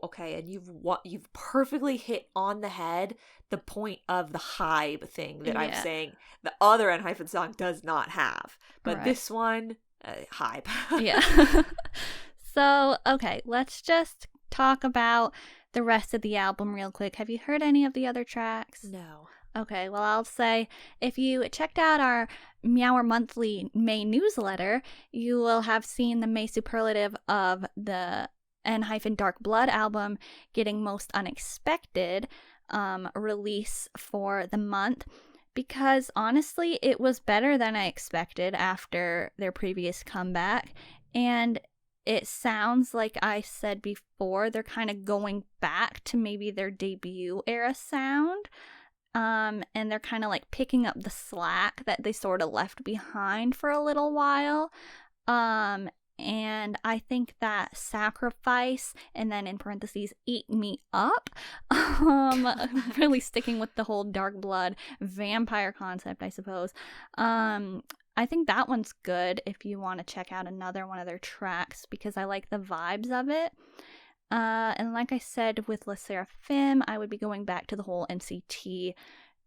Okay, and you've perfectly hit on the head the point of the Hybe thing that I'm saying the other Enhypen song does not have. But this one, Hybe. Yeah. So, okay, let's just talk about the rest of the album real quick. Have you heard any of the other tracks? No. Okay, well, I'll say if you checked out our Meower Monthly May newsletter, you will have seen the May superlative of the Enhypen Dark Blood album getting most unexpected release for the month, because honestly it was better than I expected after their previous comeback, and it sounds like I said before, they're kind of going back to maybe their debut era sound. And they're kind of like picking up the slack that they sort of left behind for a little while. And I think that Sacrifice, and then in parentheses, Eat Me Up, really sticking with the whole dark blood vampire concept, I suppose. I think that one's good if you want to check out another one of their tracks, because I like the vibes of it. And like I said with Le Sserafim, I would be going back to the whole NCT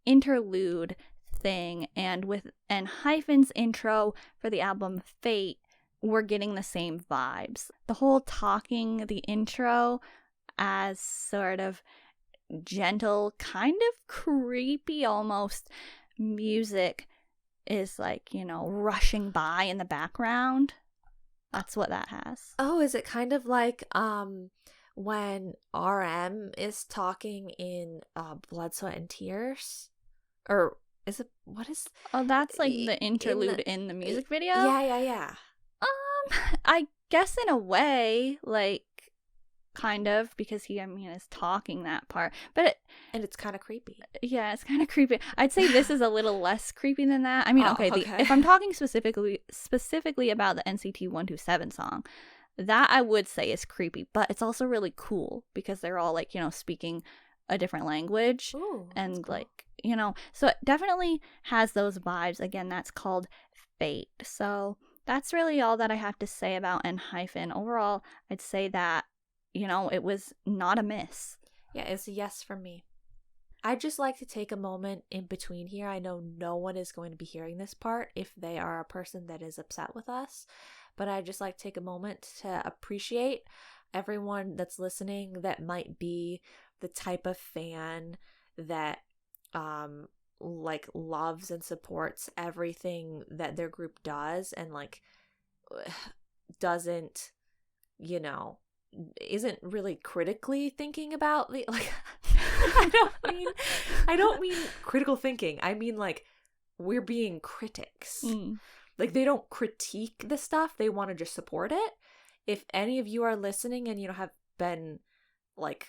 interlude thing, and with Enhypen's intro for the album Fate, we're getting the same vibes. The whole talking the intro as sort of gentle, kind of creepy almost music is like, you know, rushing by in the background. That's what that has. Oh, is it kind of like when RM is talking in Blood, Sweat, and Tears? Or is it, what is... Oh, that's like the interlude in the music video? Yeah. I guess in a way, like, kind of, because he, I mean, is talking that part. But and it's kind of creepy. Yeah, it's kind of creepy. I'd say this is a little less creepy than that. I mean, okay. If I'm talking specifically about the NCT 127 song, that I would say is creepy, but it's also really cool because they're all like, you know, speaking a different language. Ooh, and cool. Like, you know, so it definitely has those vibes. Again, that's called Fate. So that's really all that I have to say about Enhypen. Overall, I'd say that, you know, it was not a miss. Yeah, it's a yes from me. I'd just like to take a moment in between here. I know no one is going to be hearing this part if they are a person that is upset with us, but I'd just like to take a moment to appreciate everyone that's listening that might be the type of fan that like loves and supports everything that their group does, and like doesn't, you know, isn't really critically thinking about the, like, I don't mean critical thinking. I mean, like, we're being critics. Like, they don't critique the stuff, they want to just support it. If any of you are listening and, you know, have been like,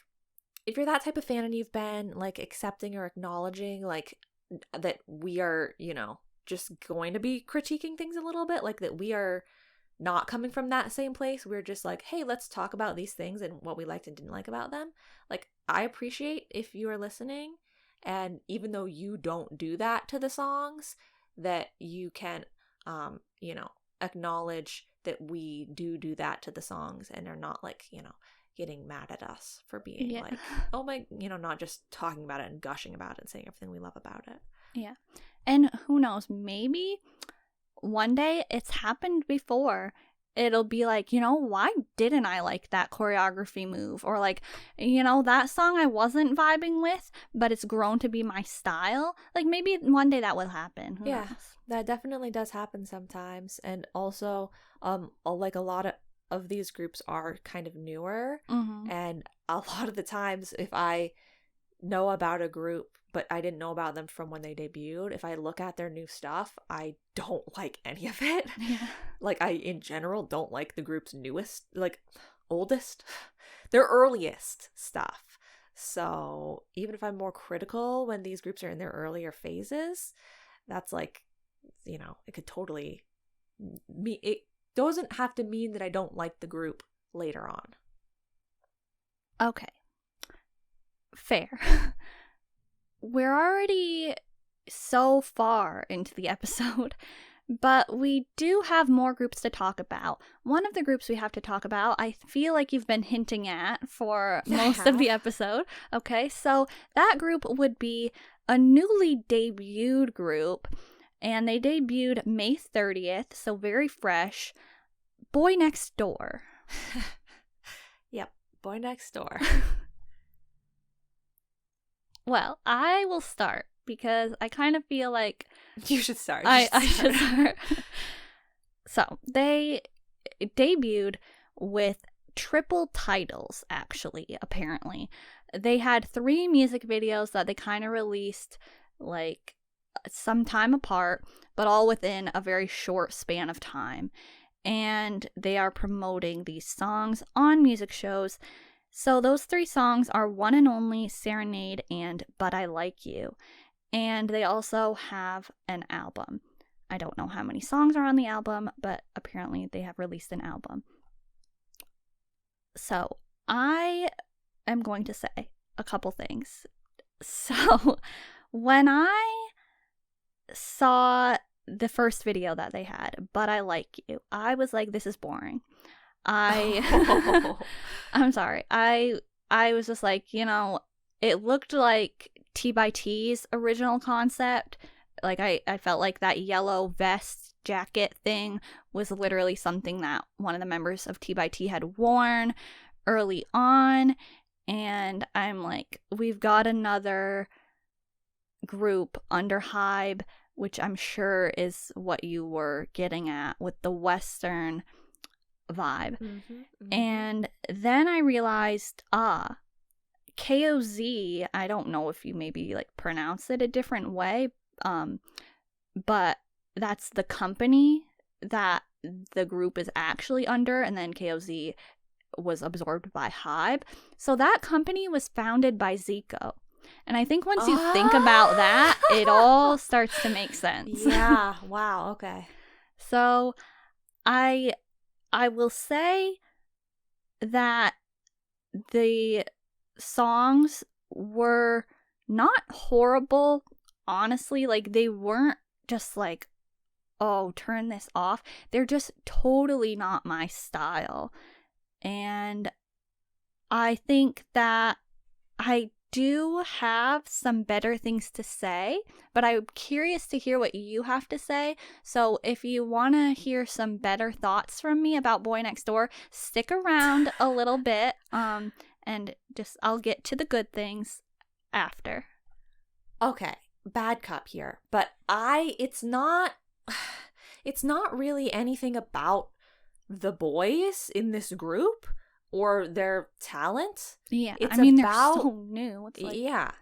if you're that type of fan and you've been like accepting or acknowledging like that we are, you know, just going to be critiquing things a little bit, like that we are not coming from that same place, we're just like, hey, let's talk about these things and what we liked and didn't like about them. Like, I appreciate if you are listening, and even though you don't do that to the songs, that you can you know, acknowledge that we do that to the songs and are not like, you know, getting mad at us for being like, oh my, you know, not just talking about it and gushing about it and saying everything we love about it. Yeah. And who knows, maybe one day, it's happened before, it'll be like, you know, why didn't I like that choreography move? Or like, you know, that song I wasn't vibing with, but it's grown to be my style. Like, maybe one day that will happen. Who knows? That definitely does happen sometimes. And also, like, a lot of these groups are kind of newer. And a lot of the times, if I know about a group but I didn't know about them from when they debuted, if I look at their new stuff, I don't like any of it. Like, I in general don't like the group's newest, like, oldest, their earliest stuff. So even if I'm more critical when these groups are in their earlier phases, that's like, you know, it could totally it doesn't have to mean that I don't like the group later on. Okay. Fair. We're already so far into the episode, but we do have more groups to talk about. One of the groups we have to talk about, I feel like you've been hinting at for most of the episode. Okay, so that group would be a newly debuted group, and they debuted May 30th, so very fresh. BoyNextDoor. Yep, BoyNextDoor. Well, I will start because I kind of feel like you should start. I should start. So they debuted with triple titles, actually, apparently. They had 3 music videos that they kind of released, like, some time apart, but all within a very short span of time. And they are promoting these songs on music shows. So those 3 songs are One and Only, Serenade, and But I Like You. And they also have an album. I don't know how many songs are on the album, but apparently they have released an album. So I am going to say a couple things. So when I saw the first video that they had, But I Like You, I was like, this is boring. I'm sorry. I was just like, you know, it looked like T by T's original concept. Like I felt like that yellow vest jacket thing was literally something that one of the members of T by T had worn early on. And I'm like, we've got another group under Hybe, which I'm sure is what you were getting at with the Western vibe. And then I realized, KOZ, I don't know if you maybe like pronounce it a different way, but that's the company that the group is actually under, and then KOZ was absorbed by Hybe. So that company was founded by Zico. And I think once you think about that, it all starts to make sense. Yeah. Wow. Okay. So I will say that the songs were not horrible, honestly. Like, they weren't just like, oh, turn this off. They're just totally not my style. And I think that I do have some better things to say, but I'm curious to hear what you have to say. So if you want to hear some better thoughts from me about BoyNextDoor, stick around a little bit, and just I'll get to the good things after. Okay, bad cop here, but it's not really anything about the boys in this group or their talent. Yeah, it's they're about, so new. It's like, yeah.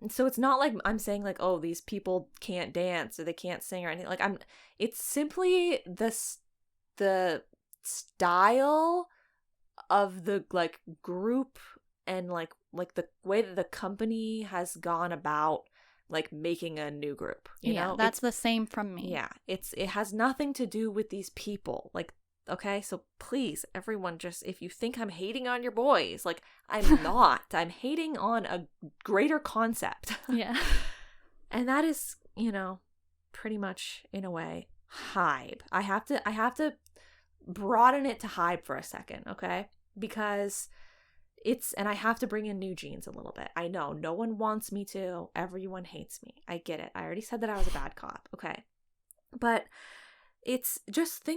So it's not like I'm saying like, oh, these people can't dance or they can't sing or anything. Like it's simply the style of the like group and like the way that the company has gone about like making a new group. You know, that's the same from me. Yeah, it has nothing to do with these people. Like, okay, so please, everyone, just if you think I'm hating on your boys, like I'm not. I'm hating on a greater concept. Yeah. And that is, you know, pretty much in a way Hybe. I have to broaden it to Hybe for a second, okay? Because and I have to bring in New Jeans a little bit. I know no one wants me to. Everyone hates me. I get it. I already said that I was a bad cop, okay? But it's just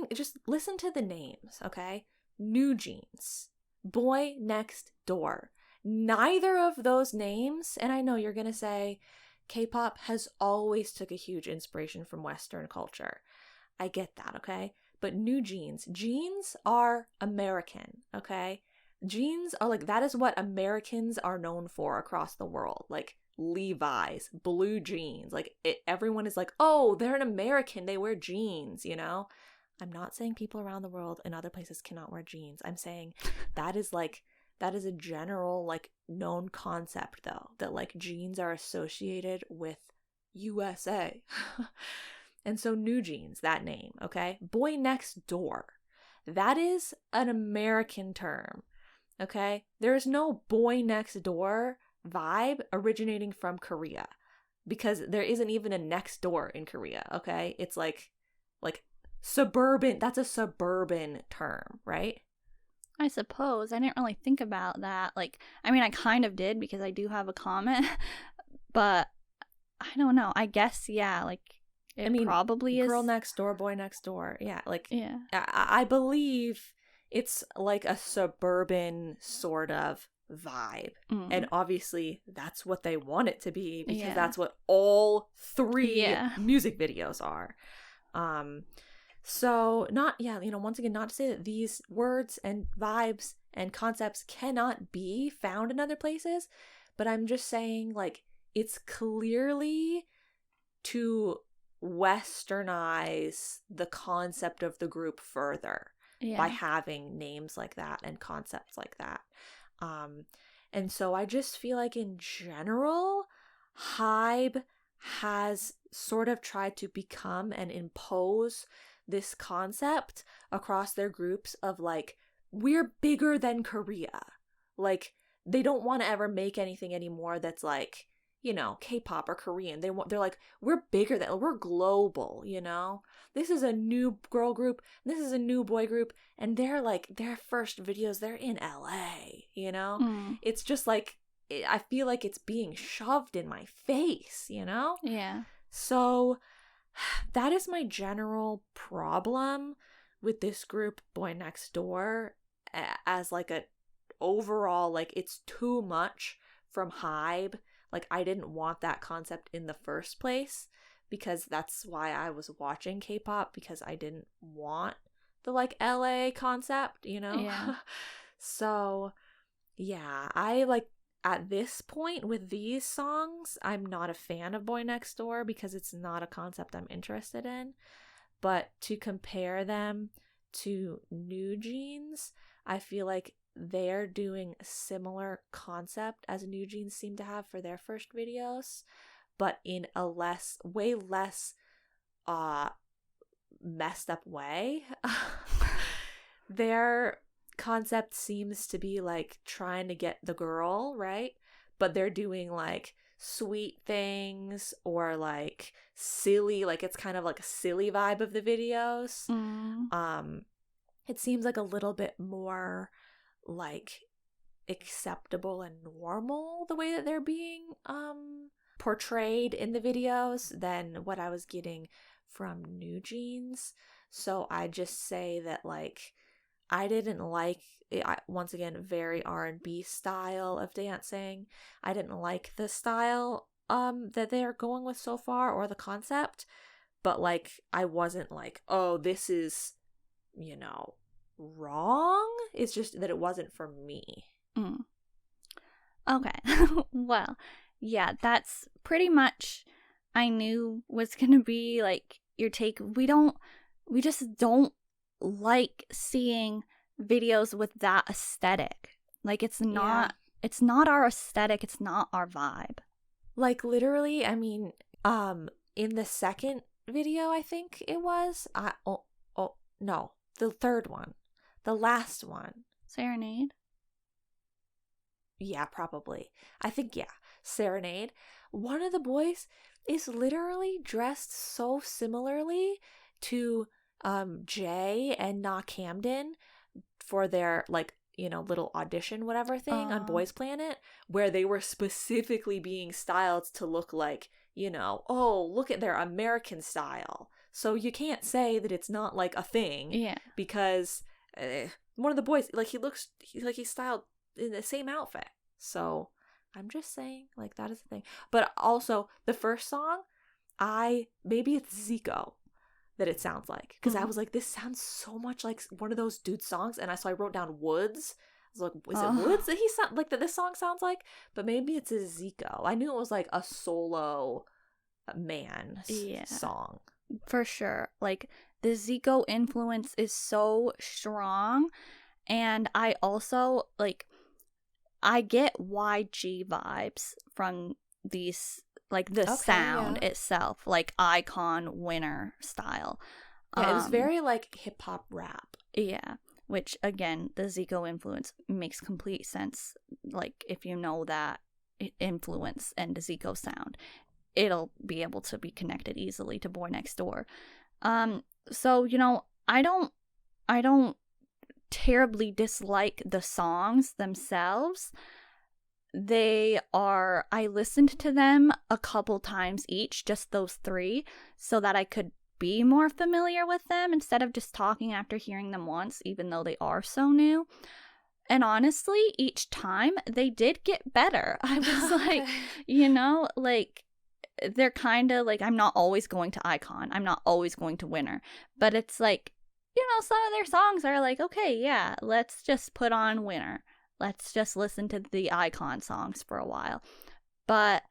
listen to the names, okay? New Jeans, BoyNextDoor. Neither of those names, and I know you're gonna say K-pop has always took a huge inspiration from Western culture. I get that, okay? But New Jeans are American, okay? Jeans are like, that is what Americans are known for across the world. Like Levi's, blue jeans. Like everyone is like, oh, they're an American. They wear jeans, you know? I'm not saying people around the world in other places cannot wear jeans. I'm saying that is a general like known concept though, that like jeans are associated with USA. And so New Jeans, that name, okay? BoyNextDoor, that is an American term, okay? There is no BoyNextDoor vibe originating from Korea because there isn't even a next door in Korea, okay? It's like suburban, that's a suburban term, right? I suppose. I didn't really think about that. Like, I mean, I kind of did because I do have a comment, but I don't know. I guess, yeah, like, probably is. Girl next door, boy next door. Yeah, like, yeah. I believe it's like a suburban sort of vibe. And obviously that's what they want it to be because that's what all 3 music videos are. So once again, not to say that these words and vibes and concepts cannot be found in other places, but I'm just saying, like, it's clearly to westernize the concept of the group further by having names like that and concepts like that. And so I just feel like in general, Hybe has sort of tried to become and impose this concept across their groups of, like, we're bigger than Korea. Like, they don't want to ever make anything anymore that's like, you know, K-pop or Korean. They're like, we're bigger than, we're global, you know? This is a new girl group, this is a new boy group, and they're like, their first videos, they're in LA, you know? It's just like, I feel like it's being shoved in my face, you know? Yeah. So that is my general problem with this group, BoyNextDoor, as like a overall, like, it's too much from Hybe. Like, I didn't want that concept in the first place, because that's why I was watching K-pop, because I didn't want the, like, LA concept, you know? Yeah. So, yeah, I, like, at this point with these songs, I'm not a fan of BoyNextDoor because it's not a concept I'm interested in. But to compare them to New Jeans, I feel like they're doing a similar concept as New Jeans seem to have for their first videos, but in a way less messed up way. Their concept seems to be like trying to get the girl, right? But they're doing like sweet things or like silly, like it's kind of like a silly vibe of the videos. It seems like a little bit more like acceptable and normal the way that they're being portrayed in the videos than what I was getting from New Jeans. So I just say that, like, I didn't like it, once again, very R&B style of dancing. I didn't like the style that they are going with so far, or the concept, but like I wasn't like, oh, this is, you know, wrong. It's just that it wasn't for me. Okay. Well, yeah, that's pretty much I knew was gonna be like your take. We just don't like seeing videos with that aesthetic. Like, it's not our aesthetic, it's not our vibe. Like, literally, I mean, in the second video, I think it was, no, the third one, the last one. Serenade? Yeah, probably. I think, yeah, Serenade. One of the boys is literally dressed so similarly to Jay and Na Camden for their, like, you know, little audition whatever thing on Boys Planet, where they were specifically being styled to look like, you know, oh, look at their American style. So you can't say that it's not like a thing. Yeah. Because one of the boys, like, he's styled in the same outfit. So I'm just saying, like, that is the thing. But also the first song, maybe it's Zico that it sounds like, because I was like, this sounds so much like one of those dude songs, and I wrote down Woods. I was like, is it Woods that he sound like, that this song sounds like? But maybe it's a Zico. I knew it was like a solo man song for sure. Like, the Zico influence is so strong, and I also like, I get YG vibes from these, like the sound itself, like Icon Winner style. Yeah, it was very like hip hop rap. Yeah, which again, the Zico influence makes complete sense. Like, if you know that influence and the Zico sound, it'll be able to be connected easily to BoyNextDoor. So, you know, I don't terribly dislike the songs themselves. I listened to them a couple times each, just those 3, so that I could be more familiar with them instead of just talking after hearing them once, even though they are so new. And honestly, each time they did get better. I was like, you know, like, they're kind of like, I'm not always going to Icon, I'm not always going to Winner, but it's like, some of their songs are like, okay, yeah, let's just put on Winner. Let's just listen to the icon songs for a while. But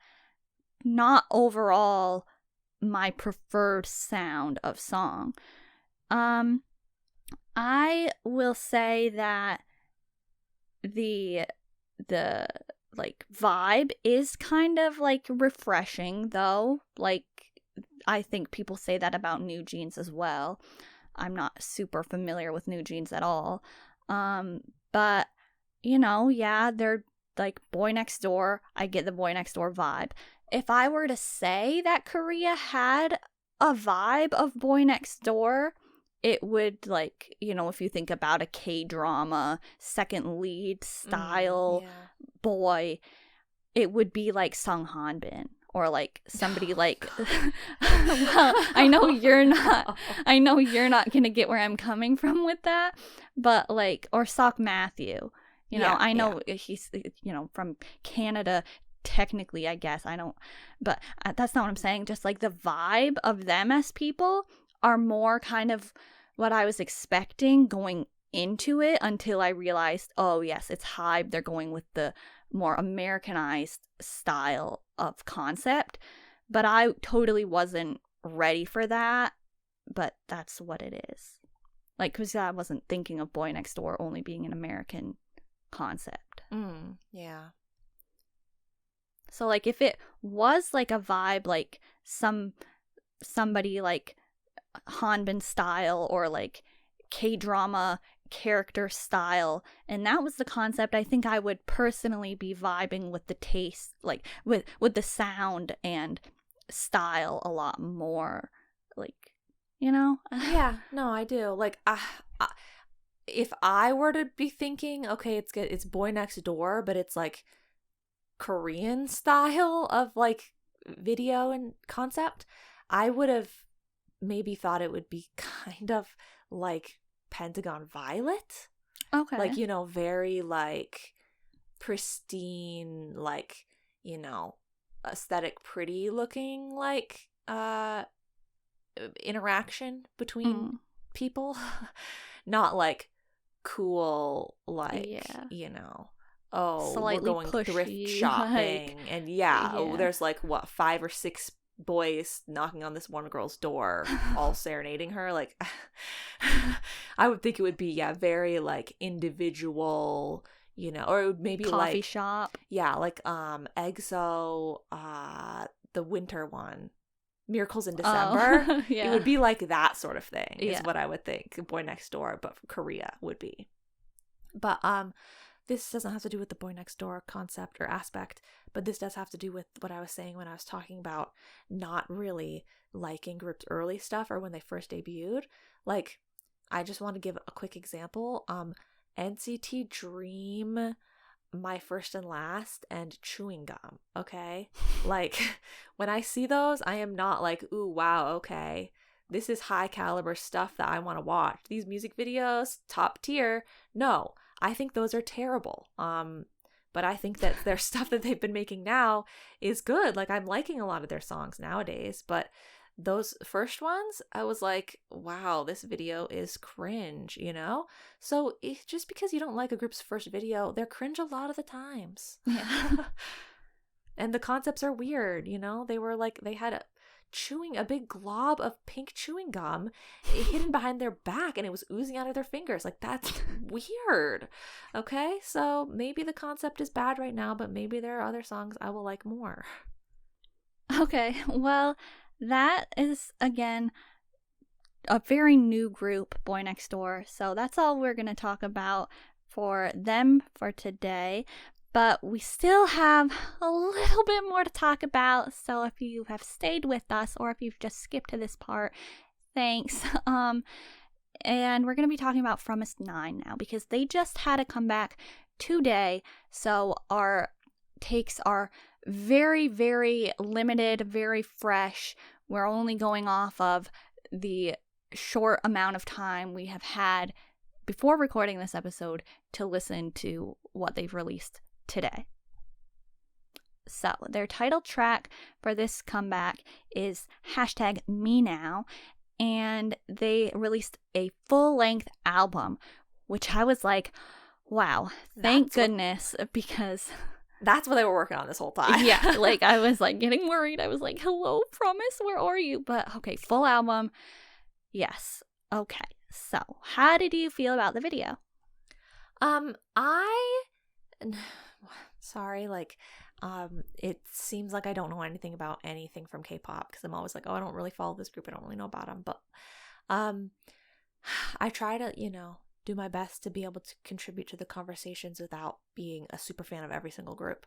not overall my preferred sound of song. I will say that the like vibe is kind of like refreshing though. Like I think people say that about New Jeans as well. I'm not super familiar with New Jeans at all. But yeah, they're like BoyNextDoor. I get the BoyNextDoor vibe. If I were to say that Korea had a vibe of BoyNextDoor, it would like, if you think about a K-drama, second lead style boy, it would be like Sung Hanbin. Or like somebody like, well, I know you're not gonna get where I'm coming from with that, but like, or Sok Matthew, I know he's, from Canada, technically, I guess, but that's not what I'm saying. Just like the vibe of them as people are more kind of what I was expecting going into it until I realized, oh yes, it's Hybe. They're going with the more Americanized style of concept, but I totally wasn't ready for that, but that's what it is. Like, because I wasn't thinking of BoyNextDoor only being an American concept. Yeah. So like if it was like a vibe like somebody like Hanbin style or like K-drama character style, and that was the concept, I think I would personally be vibing with the taste, like with the sound and style a lot more, like, Yeah, no, I do. Like, if I were to be thinking, okay, it's BoyNextDoor, but it's like Korean style of like video and concept, I would have maybe thought it would be kind of like Pentagon Violet. Okay. Like, very like pristine, like, aesthetic, pretty looking, like interaction between people. Not like cool, like, slightly we're going pushy, thrift shopping, like, and there's like what 5 or 6 boys knocking on this one girl's door, all serenading her. Like, I would think it would be very like individual, or it would maybe coffee like shop. Yeah, like EXO, the winter one, Miracles in December. Yeah. It would be like that sort of thing is what I would think BoyNextDoor, but from Korea would be. But this doesn't have to do with the BoyNextDoor concept or aspect, but this does have to do with what I was saying when I was talking about not really liking groups' early stuff or when they first debuted. Like, I just want to give a quick example. NCT Dream, My First and Last, and Chewing Gum, okay? Like, when I see those, I am not like, ooh, wow, okay. This is high caliber stuff that I want to watch. These music videos, top tier. No, I think those are terrible. But I think that their stuff that they've been making now is good. Like, I'm liking a lot of their songs nowadays, but those first ones, I was like, wow, this video is cringe, So just because you don't like a group's first video, they're cringe a lot of the times. Yeah. And the concepts are weird, They were like, they had chewing a big glob of pink chewing gum hidden behind their back, and it was oozing out of their fingers. Like, that's weird. Okay, so maybe the concept is bad right now, but maybe there are other songs I will like more. Okay, well, that is, again, a very new group, BoyNextDoor. So that's all we're going to talk about for them for today. But we still have a little bit more to talk about. So if you have stayed with us or if you've just skipped to this part, thanks. And we're going to be talking about Fromis_9 now because they just had a comeback today. So our takes are very, very limited, very fresh. We're only going off of the short amount of time we have had before recording this episode to listen to what they've released today. So their title track for this comeback is #MeNow, and they released a full-length album, which I was like, wow, thank goodness, because that's what they were working on this whole time. Yeah, like I was like getting worried. I was like, hello, Promise, where are you? But okay, full album. Yes. Okay. So, how did you feel about the video? Sorry, like, it seems like I don't know anything about anything from K-pop because I'm always like, oh, I don't really follow this group. I don't really know about them. But, I try to, do my best to be able to contribute to the conversations without being a super fan of every single group.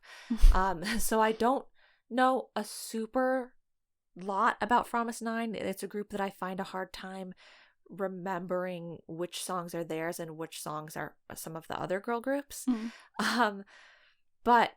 So I don't know a super lot about Promise 9. It's a group that I find a hard time remembering which songs are theirs and which songs are some of the other girl groups. But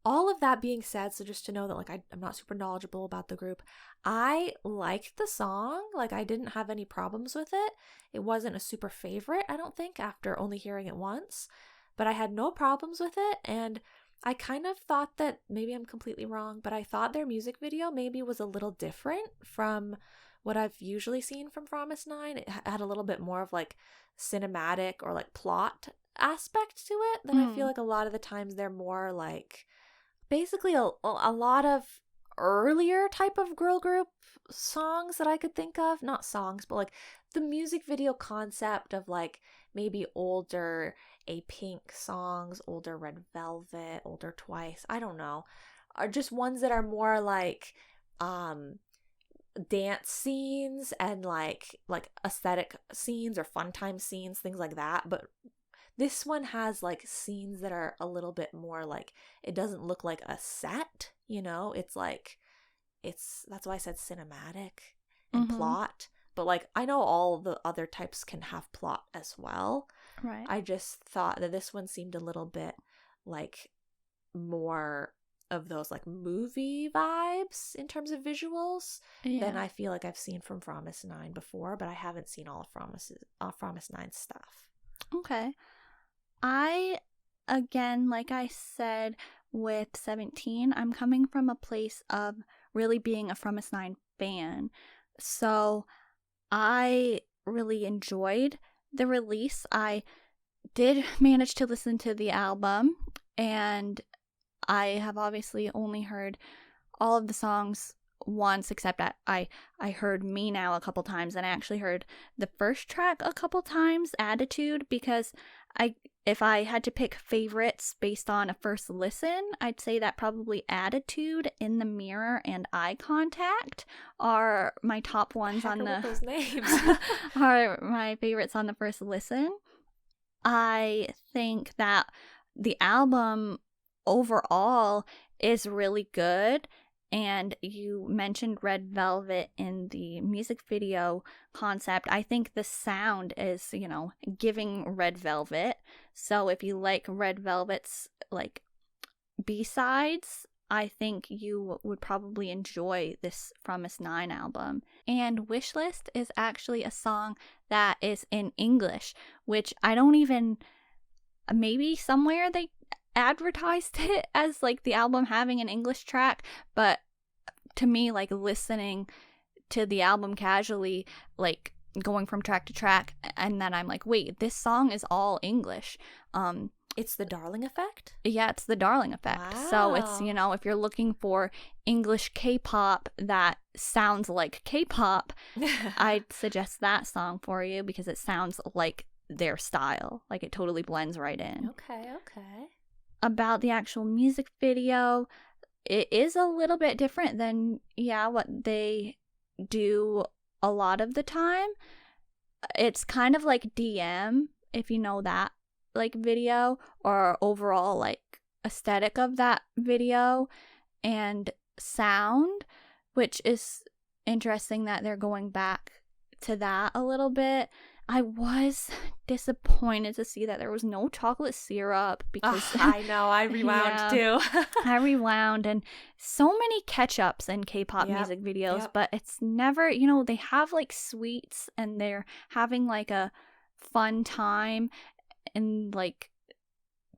all of that being said, so just to know that like I'm not super knowledgeable about the group, I liked the song. Like I didn't have any problems with it. It wasn't a super favorite, I don't think, after only hearing it once, but I had no problems with it. And I kind of thought that, maybe I'm completely wrong, but I thought their music video maybe was a little different from what I've usually seen from Promise 9. It had a little bit more of like cinematic or like plot aspect to it than I feel like a lot of the times they're more like basically a lot of earlier type of girl group songs that I could think of. Not songs, but like the music video concept of like maybe older A-Pink songs, older Red Velvet, older Twice, I don't know, are just ones that are more like dance scenes and like aesthetic scenes or fun time scenes, things like that. But this one has like scenes that are a little bit more like, it doesn't look like a set, it's like, that's why I said cinematic and plot. But like, I know all the other types can have plot as well. Right. I just thought that this one seemed a little bit like more of those like movie vibes in terms of visuals than I feel like I've seen from Promise 9 before, but I haven't seen all of Promise 9 stuff. Okay. Again, like I said with 17, I'm coming from a place of really being a Promise 9 fan. So I really enjoyed the release. I did manage to listen to the album, and I have obviously only heard all of the songs once, except that I heard Me Now a couple times, and I actually heard the first track a couple times, Attitude, because if I had to pick favorites based on a first listen, I'd say that probably Attitude, In the Mirror, and Eye Contact are my top ones on those names. are my favorites on the first listen. I think that the album overall is really good. And you mentioned Red Velvet in the music video concept. I think the sound is, giving Red Velvet. So if you like Red Velvet's like B-sides, I think you would probably enjoy this Promise 9 album. And Wishlist is actually a song that is in English, which I don't even, maybe somewhere they advertised it as like the album having an English track, but to me, like listening to the album casually, like going from track to track, and then I'm like, wait, this song is all English. It's the Darling Effect? Yeah, it's the Darling Effect. Wow. So it's, if you're looking for English K-pop that sounds like K-pop, I'd suggest that song for you because it sounds like their style. Like it totally blends right in. Okay. About the actual music video, it is a little bit different than what they do a lot of the time. It's kind of like DM, if you know that like video, or overall like aesthetic of that video and sound, which is interesting that they're going back to that a little bit. I was disappointed to see that there was no chocolate syrup because I know, I rewound too. I rewound, and so many ketchups in K-pop music videos, but it's never, they have like sweets and they're having like a fun time in like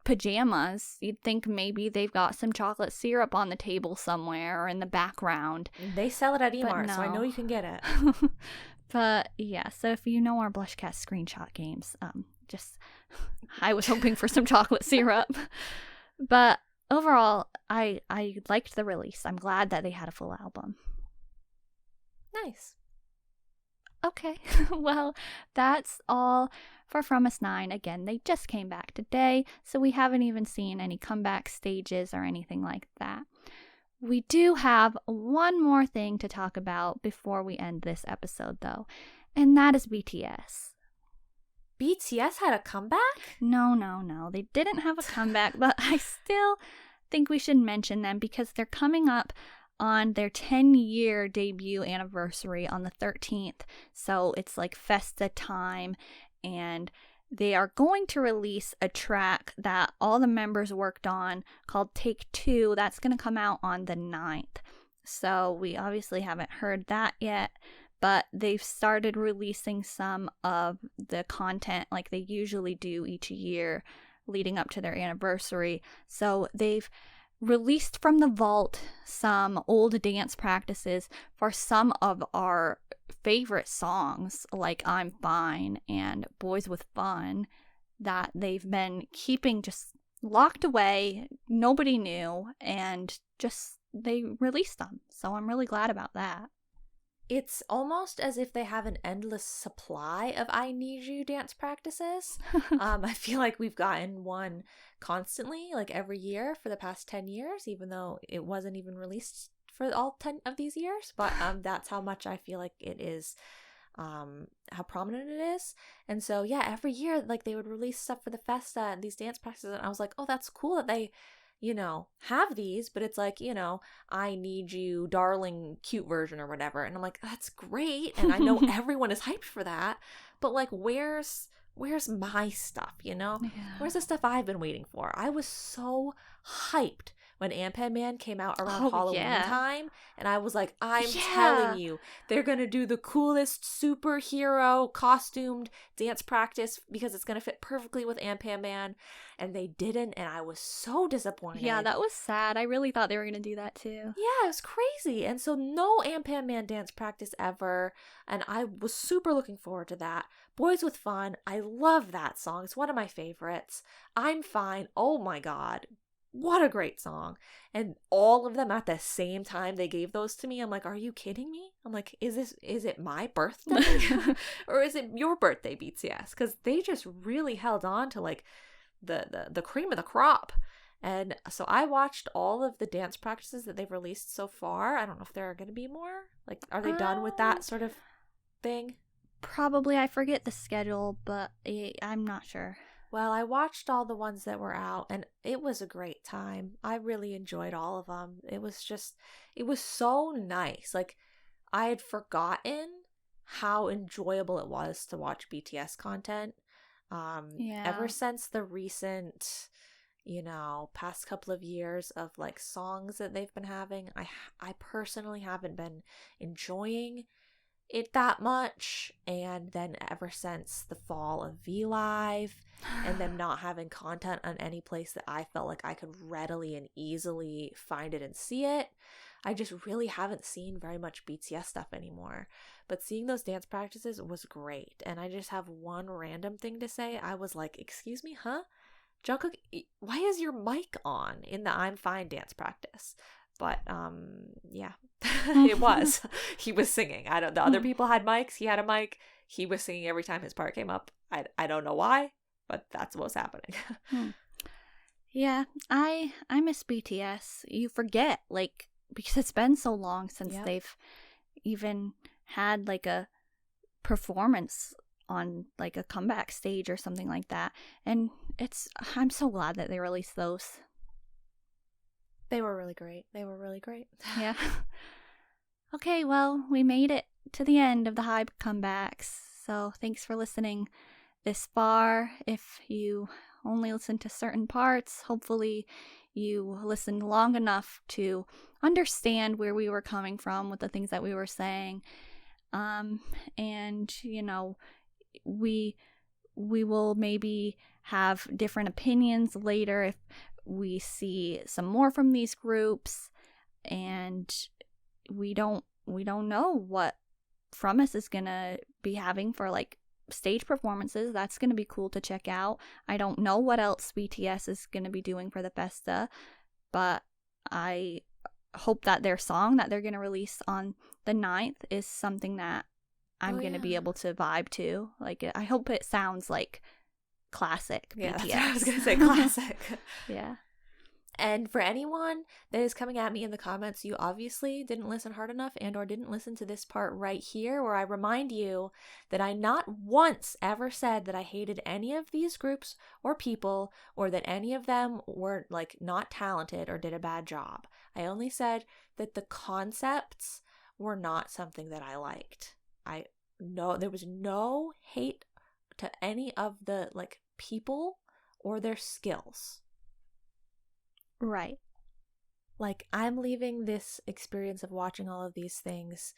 pajamas. You'd think maybe they've got some chocolate syrup on the table somewhere or in the background. They sell it at Emart, no. so I know you can get it. But yeah, so if you know our BlushCat screenshot games, I was hoping for some chocolate syrup. But overall, I liked the release. I'm glad that they had a full album. Nice. Okay, well, that's all for From Us 9. Again, they just came back today, so we haven't even seen any comeback stages or anything like that. We do have one more thing to talk about before we end this episode, though, and that is BTS. BTS had a comeback? No. They didn't have a comeback, but I still think we should mention them because they're coming up on their 10-year debut anniversary on the 13th. So it's like Festa time, and they are going to release a track that all the members worked on called Take Two. That's going to come out on the 9th. So we obviously haven't heard that yet, but they've started releasing some of the content like they usually do each year leading up to their anniversary. So they've released from the vault some old dance practices for some of our favorite songs like I'm Fine and Boys with Fun that they've been keeping just locked away, nobody knew, and just they released them. So I'm really glad about that. It's almost as if they have an endless supply of I Need You dance practices. I feel like we've gotten one constantly, like every year for the past 10 years, even though it wasn't even released for all 10 of these years. But that's how much I feel like it is, how prominent it is. And so, yeah, every year, like they would release stuff for the Festa and these dance practices. And I was like, oh, that's cool that they have these, but it's like, I Need You, darling, cute version or whatever. And I'm like, that's great. And I know everyone is hyped for that. But like, where's my stuff, Yeah. Where's the stuff I've been waiting for? I was so hyped when Enhypen came out around Halloween time. And I was like, I'm telling you, they're going to do the coolest superhero costumed dance practice because it's going to fit perfectly with Enhypen. And they didn't. And I was so disappointed. Yeah, that was sad. I really thought they were going to do that too. Yeah, it was crazy. And so no Enhypen dance practice ever. And I was super looking forward to that. Boys with Fun. I love that song. It's one of my favorites. I'm Fine. Oh my God. What a great song. And all of them at the same time they gave those to me. I'm like, are you kidding me? I'm like, is it my birthday? Or is it your birthday, BTS? Because they just really held on to like the cream of the crop. And so I watched all of the dance practices that they've released so far. I don't know if there are going to be more. Like, are they done with that sort of thing? Probably. I forget the schedule, but I'm not sure. Well, I watched all the ones that were out, and it was a great time. I really enjoyed all of them. It was so nice. Like, I had forgotten how enjoyable it was to watch BTS content. Ever since the recent, past couple of years of like songs that they've been having, I personally haven't been enjoying it that much. And then ever since the fall of V-Live and them not having content on any place that I felt like I could readily and easily find it and see it, I just really haven't seen very much BTS stuff anymore. But seeing those dance practices was great. And I just have one random thing to say. I was like, excuse me, huh? Jungkook, why is your mic on in the I'm Fine dance practice? But yeah, it was. He was singing. The other people had mics. He had a mic. He was singing every time his part came up. I don't know why, but that's what was happening. Yeah, I miss BTS. You forget, like, because it's been so long since they've even had like a performance on like a comeback stage or something like that. And I'm so glad that they released those. They were really great. Yeah. Okay, well, we made it to the end of the Hybe comebacks. So thanks for listening this far. If you only listened to certain parts, hopefully you listened long enough to understand where we were coming from with the things that we were saying. And, we will maybe have different opinions later if we see some more from these groups, and we don't know what From Us is gonna be having for like stage performances. That's gonna be cool to check out. I don't know what else BTS is gonna be doing for the Festa, but I hope that their song that they're gonna release on the 9th is something that I'm gonna be able to vibe to. Like, I hope it sounds like classic BTS. That's what I was gonna say, classic. Yeah. And for anyone that is coming at me in the comments, you obviously didn't listen hard enough and or didn't listen to this part right here, where I remind you that I not once ever said that I hated any of these groups or people, or that any of them were like not talented or did a bad job. I only said that the concepts were not something that I liked. There was no hate to any of the like people or their skills. Right. Like, I'm leaving this experience of watching all of these things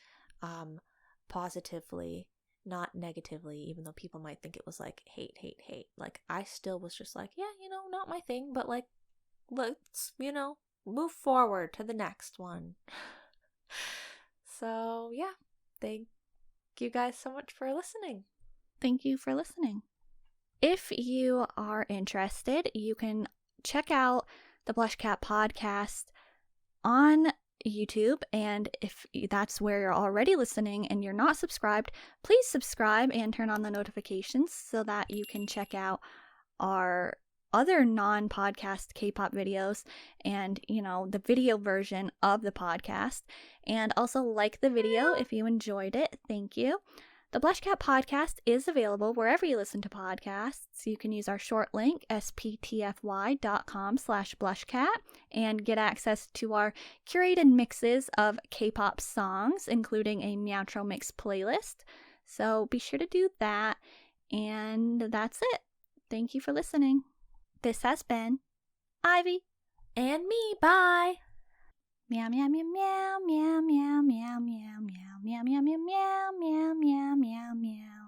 positively, not negatively, even though people might think it was like hate. Like, I still was just like, yeah, not my thing, but like, let's, move forward to the next one. So, yeah, thank you guys so much for listening. Thank you for listening. If you are interested, you can check out the BlushCat podcast on YouTube, and if that's where you're already listening and you're not subscribed, please subscribe and turn on the notifications so that you can check out our other non-podcast K-pop videos and, the video version of the podcast. And also like the video if you enjoyed it. Thank you. The BlushCat podcast is available wherever you listen to podcasts. You can use our short link, sptfy.com/blushcat, and get access to our curated mixes of K-pop songs, including a Meowtro mix playlist. So be sure to do that. And that's it. Thank you for listening. This has been Ivy. And me. Bye. Meow meow meow meow meow meow meow meow meow meow meow meow meow meow meow meow meow.